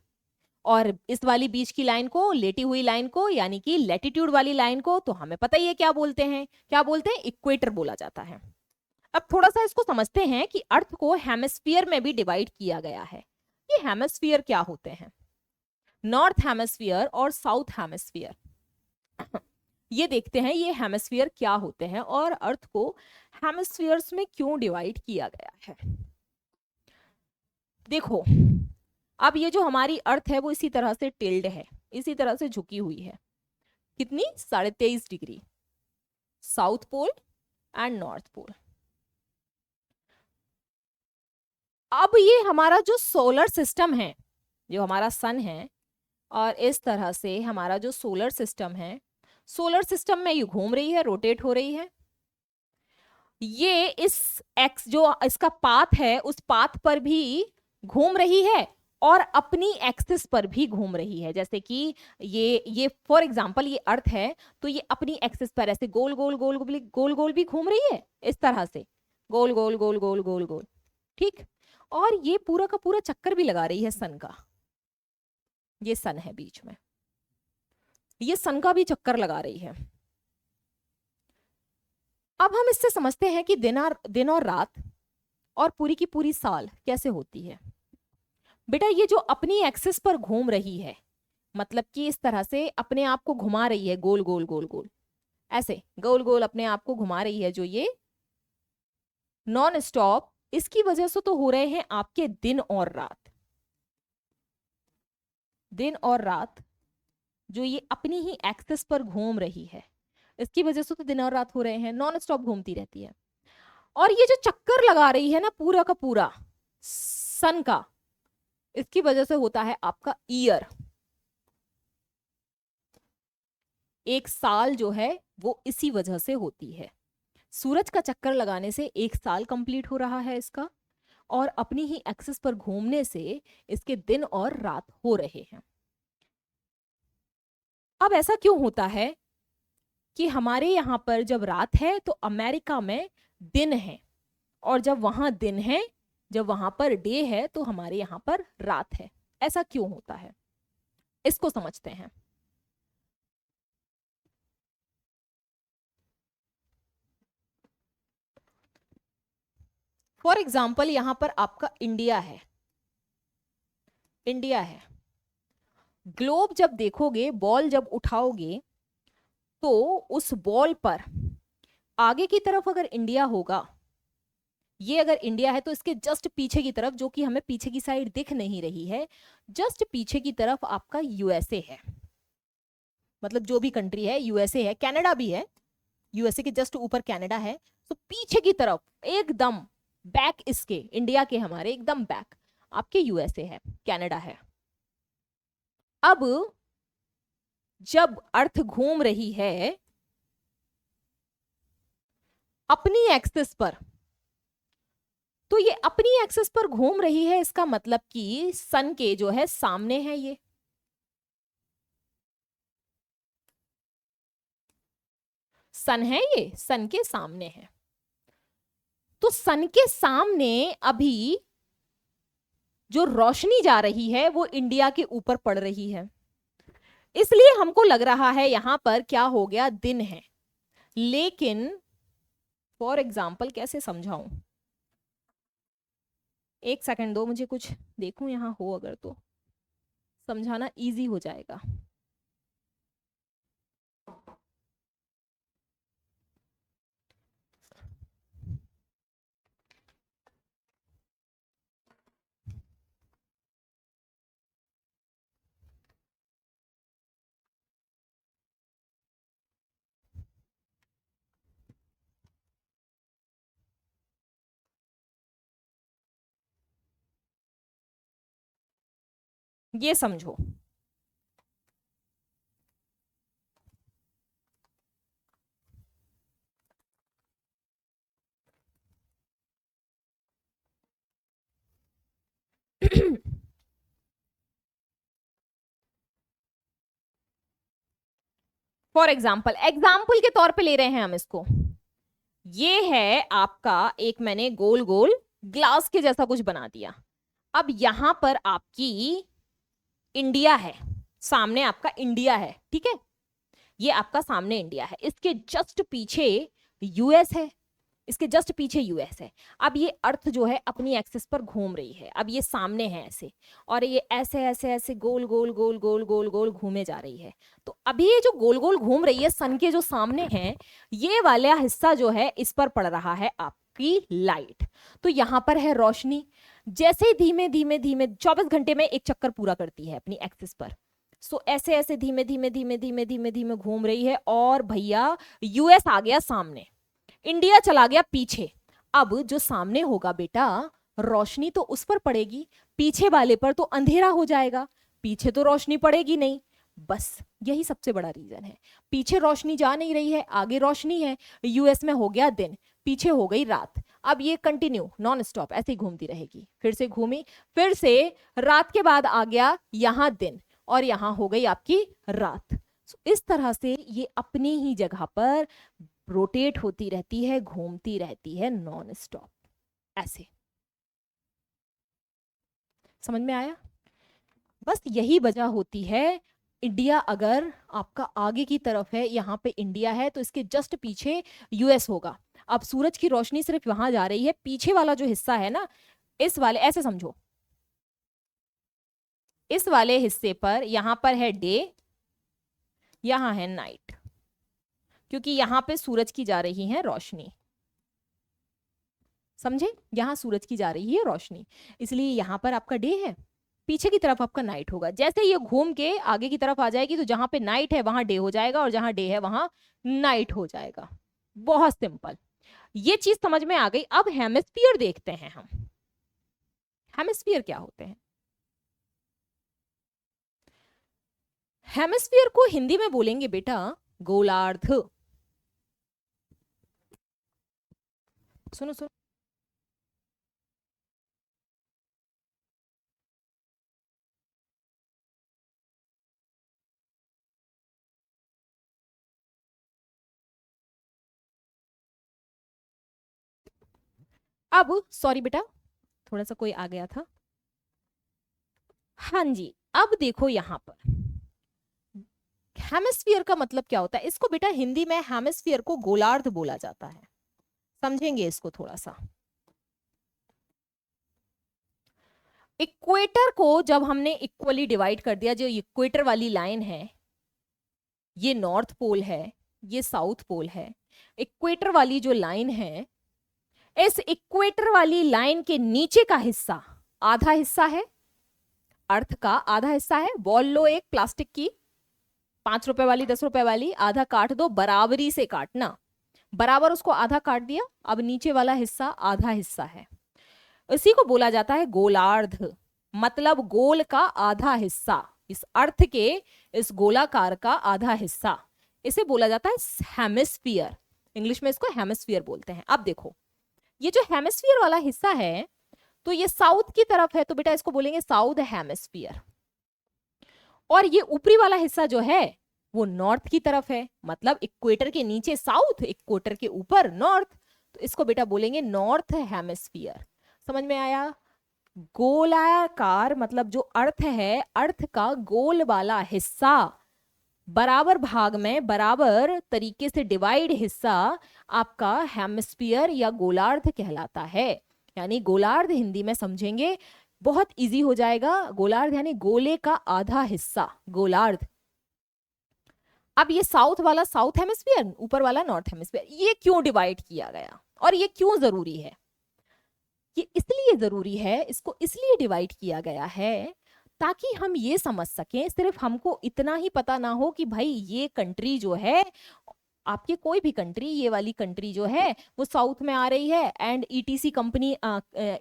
और इस वाली बीच की लाइन को, लेटी हुई लाइन को, यानी कि लैटिट्यूड वाली लाइन को, तो हमें पता ही है क्या बोलते हैं, क्या बोलते हैं, इक्वेटर बोला जाता है। अब थोड़ा सा इसको समझते हैं कि अर्थ को हेमिस्फीयर में भी डिवाइड किया गया है। ये हेमिस्फीयर क्या होते हैं? नॉर्थ हेमिस्फीयर और साउथ हेमिस्फीयर। ये देखते हैं ये हेमिस्फीयर क्या होते हैं और अर्थ को हेमिस्फीयर्स में क्यों डिवाइड किया गया है। देखो, अब ये जो हमारी अर्थ है वो इसी तरह से टिल्ड है, इसी तरह से झुकी हुई है। कितनी? 23.5 degree, south pole and north pole. अब ये हमारा जो सोलर सिस्टम है, जो हमारा सन है, और इस तरह से हमारा जो सोलर सिस्टम है, सोलर सिस्टम में ये घूम रही है, रोटेट हो रही है। ये इस एक्स जो इसका पाथ है उस पाथ पर भी घूम रही है और अपनी एक्सिस पर भी घूम रही है। जैसे कि ये फॉर एग्जांपल ये अर्थ है, तो ये अपनी एक्सिस पर ऐसे गोल गोल गोल गोल गोल गोल भी घूम रही है, इस तरह से गोल गोल गोल गोल गोल गोल, ठीक। और ये पूरा का पूरा चक्कर भी लगा रही है सन का। ये सन है बीच में, ये सन का भी चक्कर लगा रही है। अब हम इससे समझते हैं कि दिन और रात और पूरी की पूरी साल कैसे होती है। बेटा ये जो अपनी एक्सिस पर घूम रही है, मतलब कि इस तरह से अपने आप को घुमा रही है, गोल गोल गोल गोल, ऐसे गोल गोल अपने आप को घुमा रही है, जो ये नॉन स्टॉप, इसकी वजह से तो हो रहे हैं आपके दिन और रात। दिन और रात जो ये अपनी ही एक्सिस पर घूम रही है, इसकी वजह से तो दिन और रात हो रहे हैं, नॉन स्टॉप घूमती रहती है। और ये जो चक्कर लगा रही है ना पूरा का पूरा सन का, इसकी वजह से होता है आपका ईयर। एक साल जो है वो इसी वजह से होती है। सूरज का चक्कर लगाने से एक साल कंप्लीट हो रहा है इसका, और अपनी ही एक्सिस पर घूमने से इसके दिन और रात हो रहे हैं। अब ऐसा क्यों होता है कि हमारे यहाँ पर जब रात है तो अमेरिका में दिन है, और जब वहां दिन है, जब वहां पर डे है, तो हमारे यहाँ पर रात है। ऐसा क्यों होता है, इसको समझते हैं। फॉर एग्जाम्पल यहां पर आपका इंडिया है, इंडिया है। ग्लोब जब देखोगे, बॉल जब उठाओगे, तो उस बॉल पर आगे की तरफ अगर इंडिया होगा, ये अगर इंडिया है तो इसके जस्ट पीछे की तरफ, जो कि हमें पीछे की साइड दिख नहीं रही है, जस्ट पीछे की तरफ आपका यूएसए है। मतलब जो भी कंट्री है, यूएसए है, कनाडा भी है, यूएसए के जस्ट ऊपर कनाडा है। तो पीछे की तरफ एकदम बैक, इसके इंडिया के हमारे एकदम बैक आपके यूएसए है, कनाडा है। अब जब अर्थ घूम रही है अपनी एक्सिस पर, तो ये अपनी एक्सिस पर घूम रही है, इसका मतलब कि सन के जो है सामने है, ये सन है, ये सन के सामने है। तो सन के सामने अभी जो रोशनी जा रही है वो इंडिया के ऊपर पड़ रही है, इसलिए हमको लग रहा है यहां पर क्या हो गया, दिन है। लेकिन फॉर एग्जाम्पल कैसे समझाऊं, एक सेकंड दो मुझे, कुछ देखूं यहां हो अगर, तो समझाना इजी हो जाएगा। ये समझो, फॉर एग्जाम्पल, एग्जाम्पल के तौर पे ले रहे हैं हम इसको। ये है आपका एक, मैंने गोल गोल ग्लास के जैसा कुछ बना दिया। अब यहां पर आपकी इंडिया है, सामने आपका इंडिया है, ठीक है, ये आपका सामने इंडिया है, इसके जस्ट पीछे यूएस है, इसके जस्ट पीछे यूएस है। अब ये अर्थ जो है अपनी एक्सिस पर घूम रही है, अब ये सामने है ऐसे, और ये ऐसे ऐसे ऐसे गोल गोल गोल गोल गोल गोल घूमे जा रही है। तो अभी ये जो गोल गोल घूम रही है सन के जो सामने है, ये वाला हिस्सा जो है इस पर पड़ रहा है आपकी लाइट, तो यहां पर है रोशनी। जैसे ही धीमे धीमे धीमे 24 घंटे में एक चक्कर पूरा करती है अपनी एक्सिस पर, सो ऐसे ऐसे धीमे धीमे धीमे धीमे धीमे धीमे घूम रही है, और भैया यूएस आ गया सामने, इंडिया चला गया पीछे। अब जो सामने होगा बेटा, रोशनी तो उस पर पड़ेगी, पीछे वाले पर तो अंधेरा हो जाएगा, पीछे तो रोशनी पड़ेगी नहीं। बस यही सबसे बड़ा रीजन है, पीछे रोशनी जा नहीं रही है, आगे रोशनी है। यूएस में हो गया दिन, पीछे हो गई रात। अब ये कंटिन्यू नॉन स्टॉप ऐसे ही घूमती रहेगी, फिर से घूमी, फिर से रात के बाद आ गया यहां दिन, और यहां हो गई आपकी रात। इस तरह से ये अपनी ही जगह पर रोटेट होती रहती है, घूमती रहती है नॉन स्टॉप, ऐसे। समझ में आया? बस यही वजह होती है, इंडिया अगर आपका आगे की तरफ है, यहां पे इंडिया है, तो इसके जस्ट पीछे यूएस होगा। अब सूरज की रोशनी सिर्फ वहां जा रही है, पीछे वाला जो हिस्सा है ना, इस वाले, ऐसे समझो, इस वाले हिस्से पर यहां पर है डे, यहां है नाइट, क्योंकि यहां पे सूरज की जा रही है रोशनी। समझे, यहां सूरज की जा रही है रोशनी, इसलिए यहां पर आपका डे है, पीछे की तरफ आपका नाइट होगा। जैसे ये घूम के आगे की तरफ आ जाएगी, तो जहां पे नाइट है वहां डे हो जाएगा, और जहां डे है वहां नाइट हो जाएगा। बहुत सिंपल, ये चीज समझ में आ गई। अब हेमिस्फीयर देखते हैं हम, हेमिस्फीयर क्या होते हैं। हेमिस्फीयर को हिंदी में बोलेंगे बेटा गोलार्ध। सुनो सुनो, अब सॉरी बेटा, थोड़ा सा कोई आ गया था। हाँ जी, अब देखो यहां पर हेमिस्फीयर का मतलब क्या होता है। इसको बेटा हिंदी में हेमिस्फीयर को गोलार्ध बोला जाता है, समझेंगे इसको थोड़ा सा। इक्वेटर को जब हमने इक्वली डिवाइड कर दिया, जो इक्वेटर वाली लाइन है, ये नॉर्थ पोल है, ये साउथ पोल है। इक्वेटर वाली जो लाइन है, इस इक्वेटर वाली लाइन के नीचे का हिस्सा, आधा हिस्सा है अर्थ का, आधा हिस्सा है। बॉल लो एक प्लास्टिक की, 5 रुपए वाली, 10 रुपए वाली, आधा काट दो, बराबरी से काटना, बराबर उसको आधा काट दिया। अब नीचे वाला हिस्सा आधा हिस्सा है, इसी को बोला जाता है गोलार्ध, मतलब गोल का आधा हिस्सा, इस अर्थ के इस गोलाकार का आधा हिस्सा, इसे बोला जाता है हेमिस्फीयर। इंग्लिश में इसको हेमिस्फीयर बोलते हैं। अब देखो ये जो हेमिस्फीयर वाला हिस्सा है, तो ये साउथ की तरफ है, तो बेटा इसको बोलेंगे साउथ हेमिस्फीयर। और ये ऊपरी वाला हिस्सा जो है वो नॉर्थ की तरफ है, मतलब इक्वेटर के नीचे साउथ, इक्वेटर के ऊपर नॉर्थ, तो इसको बेटा बोलेंगे नॉर्थ हेमिस्फीयर। समझ में आया? गोलाकार मतलब जो अर्थ है, अर्थ का गोल वाला हिस्सा, बराबर भाग में बराबर तरीके से डिवाइड हिस्सा आपका हेमिस्फीयर या गोलार्ध कहलाता है। यानी गोलार्ध हिंदी में समझेंगे, बहुत इजी हो जाएगा। गोलार्ध यानी गोले का आधा हिस्सा, गोलार्ध। अब ये साउथ वाला साउथ हेमिस्फीयर, ऊपर वाला नॉर्थ हेमिस्फीयर, ये क्यों डिवाइड किया गया और ये क्यों जरूरी है? ये इसलिए जरूरी है, इसको इसलिए डिवाइड किया गया है ताकि हम ये समझ सकें, सिर्फ हमको इतना ही पता ना हो कि भाई ये कंट्री जो है, आपके कोई भी कंट्री, ये वाली कंट्री जो है वो साउथ में आ रही है and etc company,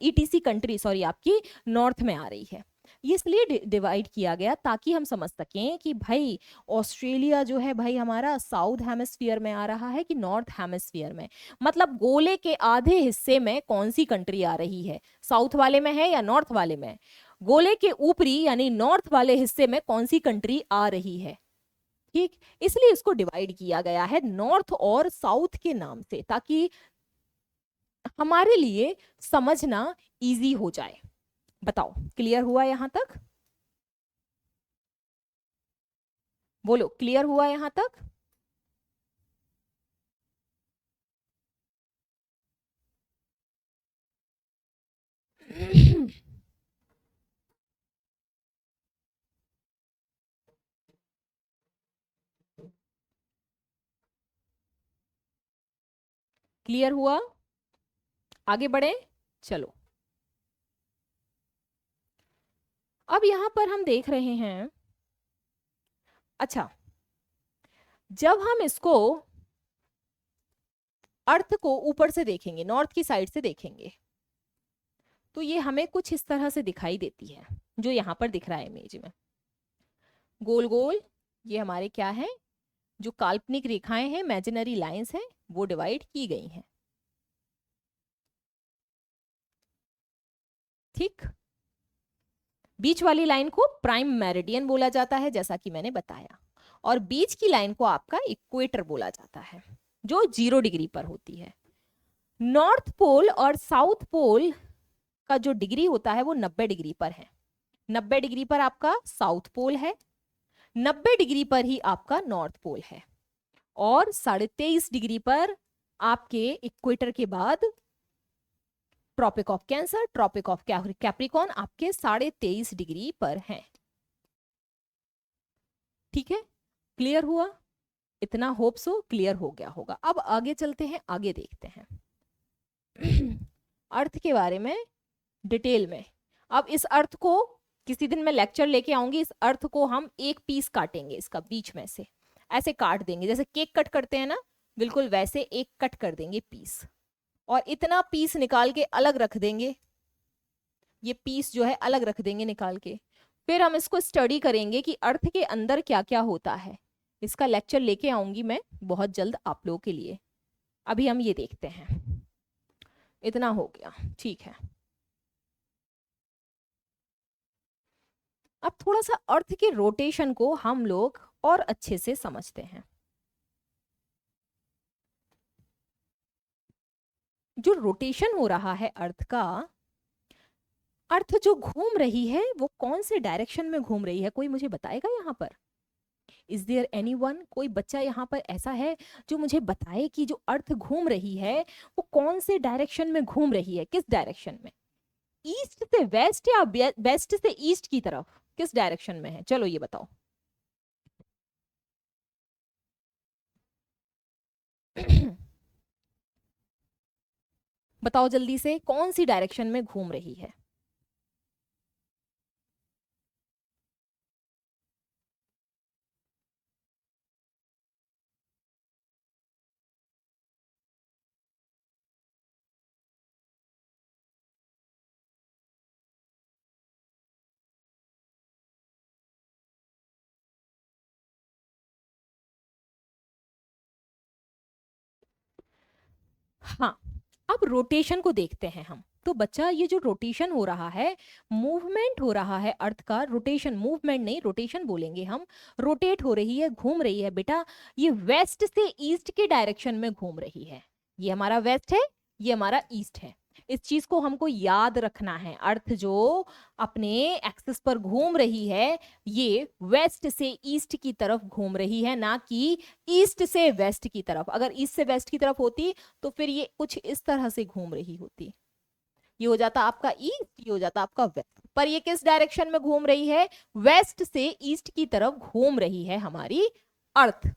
etc country sorry आपकी नॉर्थ में आ रही है। ये इसलिए डिवाइड किया गया ताकि हम समझ सकें कि भाई ऑस्ट्रेलिया जो है भाई हमारा साउथ हेमिस्फीयर में आ रहा है कि नॉर्थ हेमिस्फीयर में, मतलब गोले के आधे हिस्से में कौन सी कंट्री आ रही है, साउथ वाले में है या नॉर्थ वाले में। गोले के ऊपरी यानी नॉर्थ वाले हिस्से में कौन सी कंट्री आ रही है, ठीक। इसलिए इसको डिवाइड किया गया है नॉर्थ और साउथ के नाम से, ताकि हमारे लिए समझना इजी हो जाए। बताओ क्लियर हुआ यहां तक? बोलो क्लियर हुआ यहां तक? क्लियर हुआ? आगे बढ़े, चलो। अब यहां पर हम देख रहे हैं, अच्छा जब हम इसको अर्थ को ऊपर से देखेंगे, नॉर्थ की साइड से देखेंगे, तो ये हमें कुछ इस तरह से दिखाई देती है, जो यहां पर दिख रहा है इमेज में, गोल गोल। ये हमारे क्या है, जो काल्पनिक रेखाएं हैं, इमेजिनरी लाइंस हैं, वो डिवाइड की गई हैं, ठीक। बीच वाली लाइन को प्राइम मेरिडियन बोला जाता है, जैसा कि मैंने बताया, और बीच की लाइन को आपका इक्वेटर बोला जाता है, जो 0 डिग्री पर होती है। नॉर्थ पोल और साउथ पोल का जो डिग्री होता है वो 90 डिग्री पर है। 90 डिग्री पर आपका साउथ पोल है, 90 डिग्री पर ही आपका नॉर्थ पोल है, और 23.5 डिग्री पर आपके इक्वेटर के बाद tropic of Cancer, tropic of Capricorn आपके 23.5 डिग्री पर हैं। ठीक है, क्लियर हुआ? इतना होप सो क्लियर हो गया होगा। अब आगे चलते हैं, आगे देखते हैं अर्थ के बारे में डिटेल में। अब इस अर्थ को किसी दिन मैं लेक्चर लेके आऊंगी, इस अर्थ को हम एक पीस काटेंगे, इसका बीच में से ऐसे काट देंगे, जैसे केक कट करते हैं ना, बिल्कुल वैसे एक कट कर देंगे पीस, और इतना पीस निकाल के अलग रख देंगे, ये पीस जो है अलग रख देंगे निकाल के। फिर हम इसको स्टडी करेंगे कि अर्थ के अंदर क्या क्या होता है। इसका लेक्चर लेके आऊंगी मैं बहुत जल्द आप लोगों के लिए। अभी हम ये देखते हैं, इतना हो गया, ठीक है। अब थोड़ा सा अर्थ के रोटेशन को हम लोग और अच्छे से समझते हैं। जो रोटेशन हो रहा है अर्थ का, अर्थ जो घूम रही है वो कौन से डायरेक्शन में घूम रही है, कोई मुझे बताएगा यहाँ पर? इज देयर एनीवन, कोई बच्चा यहाँ पर ऐसा है जो मुझे बताए कि जो अर्थ घूम रही है वो कौन से डायरेक्शन में घूम रही है, किस डायरेक्शन में? ईस्ट से वेस्ट या वेस्ट से ईस्ट की तरफ, किस डायरेक्शन में है? चलो ये बताओ। बताओ जल्दी से, कौन सी डायरेक्शन में घूम रही है? हाँ, अब रोटेशन को देखते हैं हम। तो बच्चा ये जो रोटेशन हो रहा है, मूवमेंट हो रहा है अर्थ का, रोटेशन, मूवमेंट नहीं रोटेशन बोलेंगे हम, रोटेट हो रही है, घूम रही है बेटा, ये वेस्ट से ईस्ट के डायरेक्शन में घूम रही है। ये हमारा वेस्ट है, ये हमारा ईस्ट है। इस चीज को हमको याद रखना है। अर्थ जो अपने एक्सिस पर घूम रही है ये वेस्ट से ईस्ट की तरफ घूम रही है, ना कि ईस्ट से वेस्ट की तरफ। अगर ईस्ट से वेस्ट की तरफ होती तो फिर ये कुछ इस तरह से घूम रही होती, ये हो जाता आपका ईस्ट, ये हो जाता आपका वेस्ट। पर ये किस डायरेक्शन में घूम रही है? वेस्ट से ईस्ट की तरफ घूम रही है हमारी अर्थ।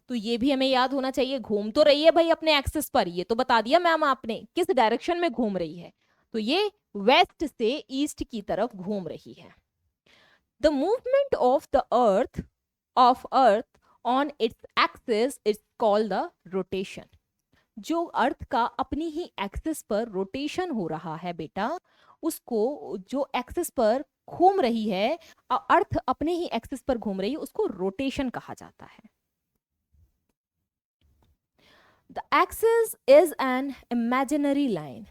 तो ये भी हमें याद होना चाहिए, घूम तो रही है भाई अपने एक्सिस पर, ये तो बता दिया मैम आपने किस डायरेक्शन में घूम रही है। तो ये वेस्ट से ईस्ट की तरफ घूम रही है। The movement of earth on its axis is called the rotation. जो अर्थ का अपनी ही एक्सिस पर रोटेशन हो रहा है बेटा, उसको, जो एक्सिस पर घूम रही है, अर्थ अपने ही एक्सिस पर घूम रही है, उसको रोटेशन कहा जाता है। The axis is an imaginary line.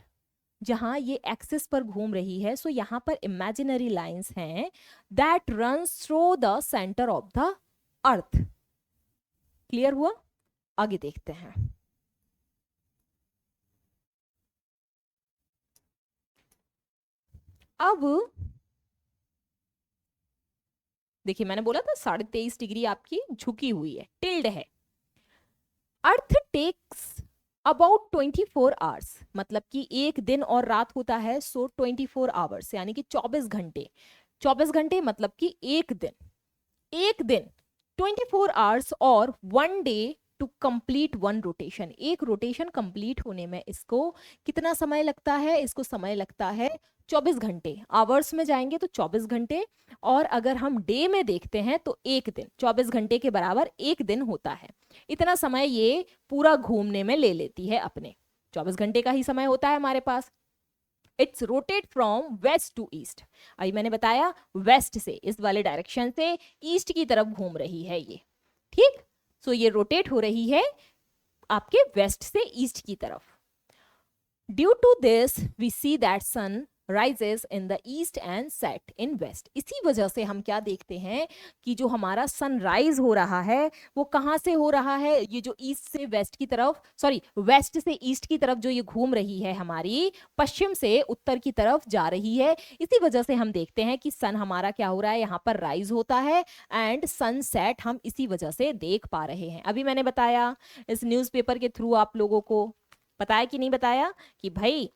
जहां ये एक्सिस पर घूम रही है, सो यहां पर इमेजिनरी लाइंस हैं that runs through the centre of the earth. Clear हुआ? आगे देखते हैं। अब देखिए, मैंने बोला था 23.5 आपकी झुकी हुई है, टिल्ड है। अर्थ टेक्स अबाउट 24 आवर्स, मतलब कि एक दिन और रात होता है, सो 24 आवर्स यानी कि 24 घंटे। 24 घंटे मतलब कि एक दिन, एक दिन 24 आवर्स और 1 डे टू कंप्लीट 1 रोटेशन। एक रोटेशन कंप्लीट होने में इसको कितना समय लगता है? इसको समय लगता है 24 घंटे। आवर्स में जाएंगे तो 24 घंटे, और अगर हम डे में देखते हैं तो एक दिन, 24 घंटे के बराबर एक दिन होता है। इतना समय ये पूरा घूमने में ले लेती है अपने, 24 घंटे का ही समय होता है हमारे पास। It's rotate from west to east. अभी मैंने बताया वेस्ट से, इस वाले डायरेक्शन से ईस्ट की तरफ घूम रही है ये, ठीक। सो ये रोटेट हो रही है आपके वेस्ट से ईस्ट की तरफ। Due to this we see that sun rises in the east and set in west. इसी वजह से हम क्या देखते हैं कि जो हमारा सनराइज हो रहा है वो कहाँ से हो रहा है? ये जो ईस्ट से वेस्ट की तरफ, सॉरी वेस्ट से ईस्ट की तरफ जो ये घूम रही है हमारी, पश्चिम से उत्तर की तरफ जा रही है। इसी वजह से हम देखते हैं कि सन हमारा क्या हो रहा है, यहाँ पर राइज होता है, एंड सनसेट हम इसी वजह से देख पा रहे हैं। अभी मैंने बताया इस न्यूज़पेपर के थ्रू, आप लोगों को बताया कि नहीं बताया, कि भाई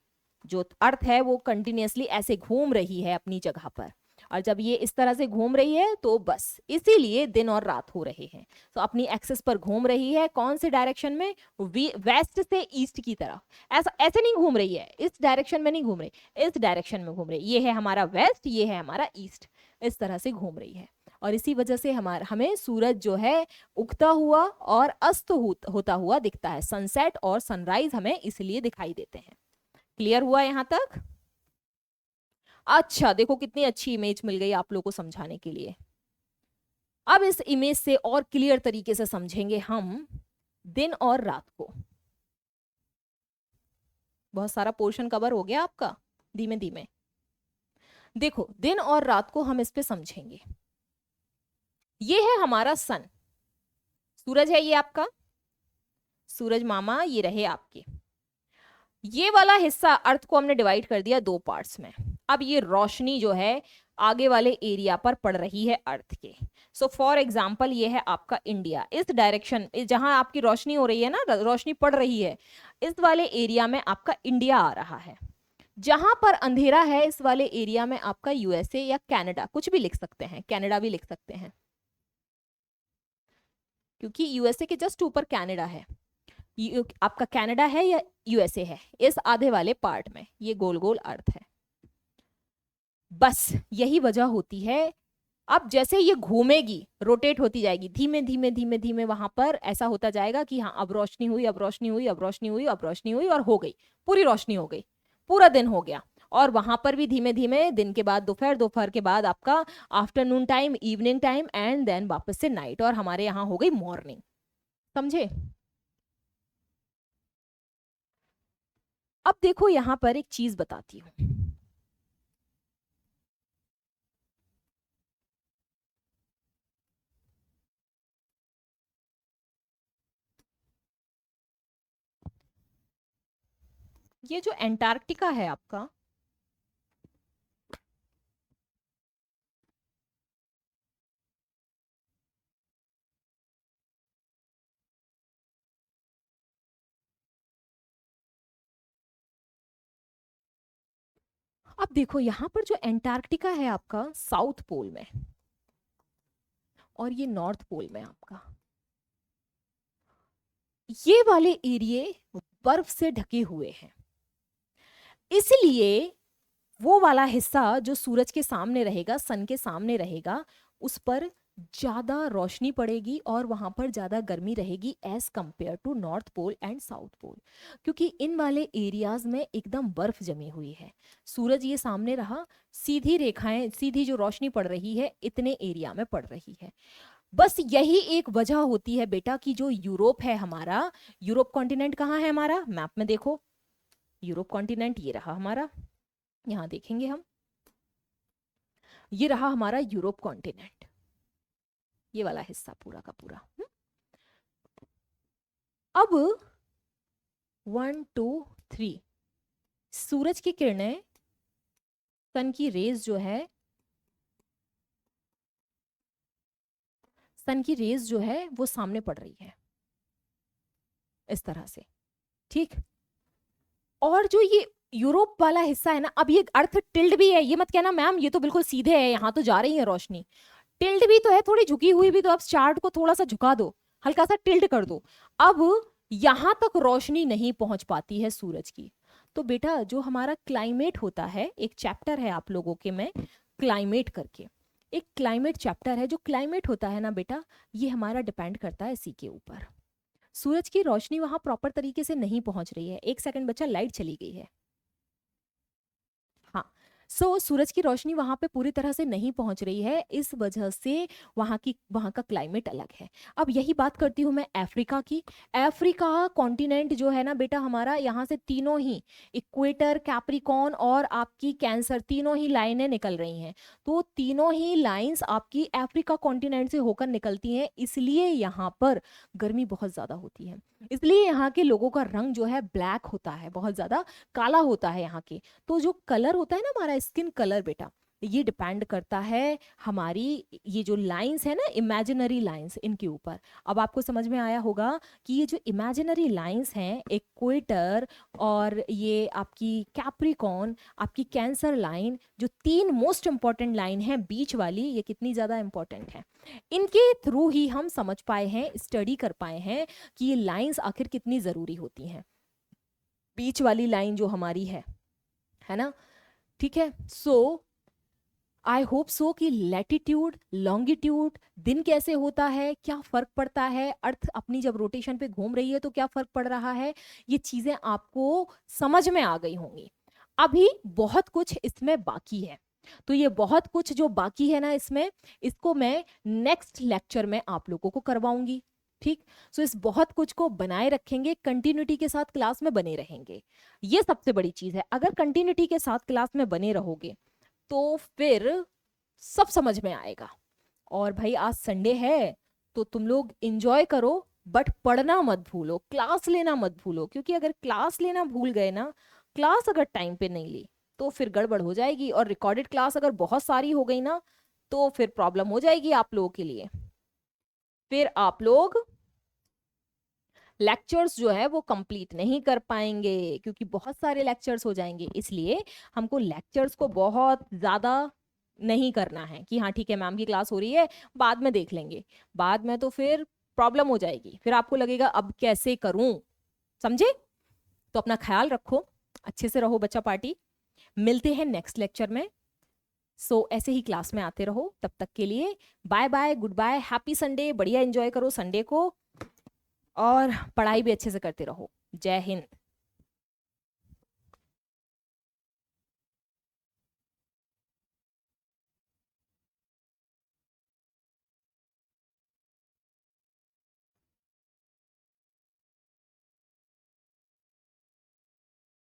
जो अर्थ है वो कंटिन्यूअसली ऐसे घूम रही है अपनी जगह पर, और जब ये इस तरह से घूम रही है तो बस इसीलिए दिन और रात हो रहे हैं। तो अपनी एक्सिस पर घूम रही है, कौन से डायरेक्शन में? वेस्ट से ईस्ट की तरफ। ऐसा ऐसे नहीं घूम रही है, इस डायरेक्शन में नहीं घूम रही, इस डायरेक्शन में घूम रही। ये है हमारा वेस्ट, ये है हमारा ईस्ट, इस तरह से घूम रही है। और इसी वजह से हमें सूरज जो है उगता हुआ और अस्त होता हुआ दिखता है। सनसेट और सनराइज हमें इसलिए दिखाई देते हैं। क्लियर हुआ यहां तक? अच्छा, देखो कितनी अच्छी इमेज मिल गई आप लोगों को समझाने के लिए। अब इस इमेज से और क्लियर तरीके से समझेंगे हम दिन और रात को। बहुत सारा पोर्शन कवर हो गया आपका, धीमे धीमे देखो। दिन और रात को हम इस पे समझेंगे। ये है हमारा सन, सूरज है ये आपका, सूरज मामा ये रहे आपके। ये वाला हिस्सा अर्थ को हमने डिवाइड कर दिया दो पार्ट्स में। अब ये रोशनी जो है आगे वाले एरिया पर पड़ रही है अर्थ के। सो फॉर एग्जाम्पल ये है आपका इंडिया, इस डायरेक्शन जहां आपकी रोशनी हो रही है ना, रोशनी पड़ रही है, इस वाले एरिया में आपका इंडिया आ रहा है। जहां पर अंधेरा है इस वाले एरिया में आपका यूएसए या कनाडा, कुछ भी लिख सकते हैं, कनाडा भी लिख सकते हैं, क्योंकि यूएसए के जस्ट ऊपर कनाडा है। आपका कनाडा है या यूएसए है, इस आधे वाले पार्ट में ये गोल गोल अर्थ है। बस यही वजह होती है। अब जैसे ये घूमेगी, रोटेट होती जाएगी, धीमे धीमे धीमे धीमे, वहां पर ऐसा होता जाएगा कि हाँ अब रोशनी हुई, अब रोशनी हुई, अब रोशनी हुई, अब रोशनी हुई, और हो गई, पूरी रोशनी हो गई, पूरा दिन हो गया। और वहां पर भी धीमे धीमे दिन के बाद दोपहर, दोपहर के बाद आपका afternoon time, evening time, and then वापस से नाइट, और हमारे यहाँ हो गई मॉर्निंग। समझे? अब देखो यहां पर एक चीज बताती हूँ। ये जो एंटार्क्टिका है आपका, अब देखो यहां पर जो एंटार्क्टिका है आपका साउथ पोल में, और ये नॉर्थ पोल में आपका, ये वाले एरिए बर्फ से ढके हुए हैं। इसलिए वो वाला हिस्सा जो सूरज के सामने रहेगा, सन के सामने रहेगा, उस पर ज्यादा रोशनी पड़ेगी और वहां पर ज्यादा गर्मी रहेगी as compare to north pole and south pole, क्योंकि इन वाले एरियाज में एकदम बर्फ जमी हुई है। सूरज ये सामने रहा, सीधी रेखाएं, सीधी जो रोशनी पड़ रही है इतने एरिया में पड़ रही है। बस यही एक वजह होती है बेटा कि जो यूरोप है हमारा, यूरोप कॉन्टिनेंट कहाँ है हमारा, मैप में देखो, यूरोप कॉन्टिनेंट ये रहा हमारा, यहां देखेंगे हम, ये रहा हमारा यूरोप कॉन्टिनेंट, ये वाला हिस्सा पूरा का पूरा। अब 1 2 3 सूरज की किरणें, सन की रेज जो है, सन की रेज जो है वो सामने पड़ रही है इस तरह से, ठीक। और जो ये यूरोप वाला हिस्सा है ना, अब ये अर्थ टिल्ड भी है, ये मत कहना मैम ये तो बिल्कुल सीधे है, यहाँ तो जा रही है रोशनी, टिल्ड भी तो है, थोड़ी झुकी हुई भी, तो आप चार्ट को थोड़ा सा झुका दो, हल्का सा टिल्ड कर दो। अब यहां तक रोशनी नहीं पहुंच पाती है सूरज की। तो बेटा जो हमारा क्लाइमेट होता है, एक चैप्टर है आप लोगों के में क्लाइमेट करके, एक क्लाइमेट चैप्टर है, जो क्लाइमेट होता है ना बेटा, ये हमारा डिपेंड करता है इसी के ऊपर। सूरज की रोशनी वहां प्रॉपर तरीके से नहीं पहुंच रही है, एक सेकंड बच्चा, लाइट चली गई है। हाँ, सूरज की रोशनी वहां पे पूरी तरह से नहीं पहुंच रही है, इस वजह से वहां का क्लाइमेट अलग है। अब यही बात करती हूँ मैं अफ्रीका की। अफ्रीका कॉन्टिनेंट जो है ना बेटा हमारा, यहाँ से तीनों ही इक्वेटर, कैप्रिकॉर्न और आपकी कैंसर, तीनों ही लाइनें निकल रही हैं। तो तीनों ही लाइंस आपकी अफ्रीका कॉन्टिनेंट से होकर निकलती हैं, इसलिए यहाँ पर गर्मी बहुत ज्यादा होती है। इसलिए यहाँ के लोगों का रंग जो है ब्लैक होता है, बहुत ज्यादा काला होता है यहाँ के। तो जो कलर होता है ना हमारा स्किन कलर बेटा, ये डिपेंड करता है हमारी ये जो लाइंस है ना, इमेजिनरी लाइंस, इनके ऊपर। अब आपको समझ में आया होगा कि ये जो इमेजिनरी लाइंस हैं, इक्वेटर और ये आपकी कैप्रिकॉर्न, आपकी कैंसर लाइन, जो तीन मोस्ट इंपॉर्टेंट लाइन है बीच वाली, ये कितनी ज़्यादा इंपॉर्टेंट है। इनके थ्रू ही हम समझ पाए हैं, स्टडी कर पाए हैं कि ये लाइंस आखिर कितनी ज़रूरी होती हैं। बीच वाली लाइन जो हमारी है ना, ठीक है। सो आई होप सो कि लैटिट्यूड, लॉन्गिट्यूड, दिन कैसे होता है, क्या फर्क पड़ता है, अर्थ अपनी जब रोटेशन पे घूम रही है तो क्या फर्क पड़ रहा है, ये चीजें आपको समझ में आ गई होंगी। अभी बहुत कुछ इसमें बाकी है, तो ये बहुत कुछ जो बाकी है ना इसमें, इसको मैं नेक्स्ट लेक्चर में आप लोगों को करवाऊंगी, ठीक। सो इस बहुत कुछ को बनाए रखेंगे, कंटिन्यूटी के साथ क्लास में बने रहेंगे, ये सबसे बड़ी चीज है। अगर कंटिन्यूटी के साथ क्लास में बने रहोगे तो फिर सब समझ में आएगा। और भाई आज संडे है तो तुम लोग एंजॉय करो, बट पढ़ना मत भूलो, क्लास लेना मत भूलो, क्योंकि अगर क्लास लेना भूल गए ना, क्लास अगर टाइम पे नहीं ली तो फिर गड़बड़ हो जाएगी, और रिकॉर्डेड क्लास अगर बहुत सारी हो गई ना तो फिर प्रॉब्लम हो जाएगी आप लोगों के लिए। फिर आप लोग लेक्चर्स जो है वो कंप्लीट नहीं कर पाएंगे, क्योंकि बहुत सारे लेक्चर्स हो जाएंगे। इसलिए हमको लेक्चर्स को बहुत ज़्यादा नहीं करना है कि हाँ ठीक है मैम की क्लास हो रही है, बाद में देख लेंगे। बाद में तो फिर प्रॉब्लम हो जाएगी, फिर आपको लगेगा अब कैसे करूं, समझे? तो अपना ख्याल रखो, अच्छे से रहो बच्चा पार्टी। मिलते हैं नेक्स्ट लेक्चर में। ऐसे ही क्लास में आते रहो। तब तक के लिए bye bye, good bye, happy Sunday, बढ़िया एंजॉय करो संडे को, और पढ़ाई भी अच्छे से करते रहो। जय हिंद।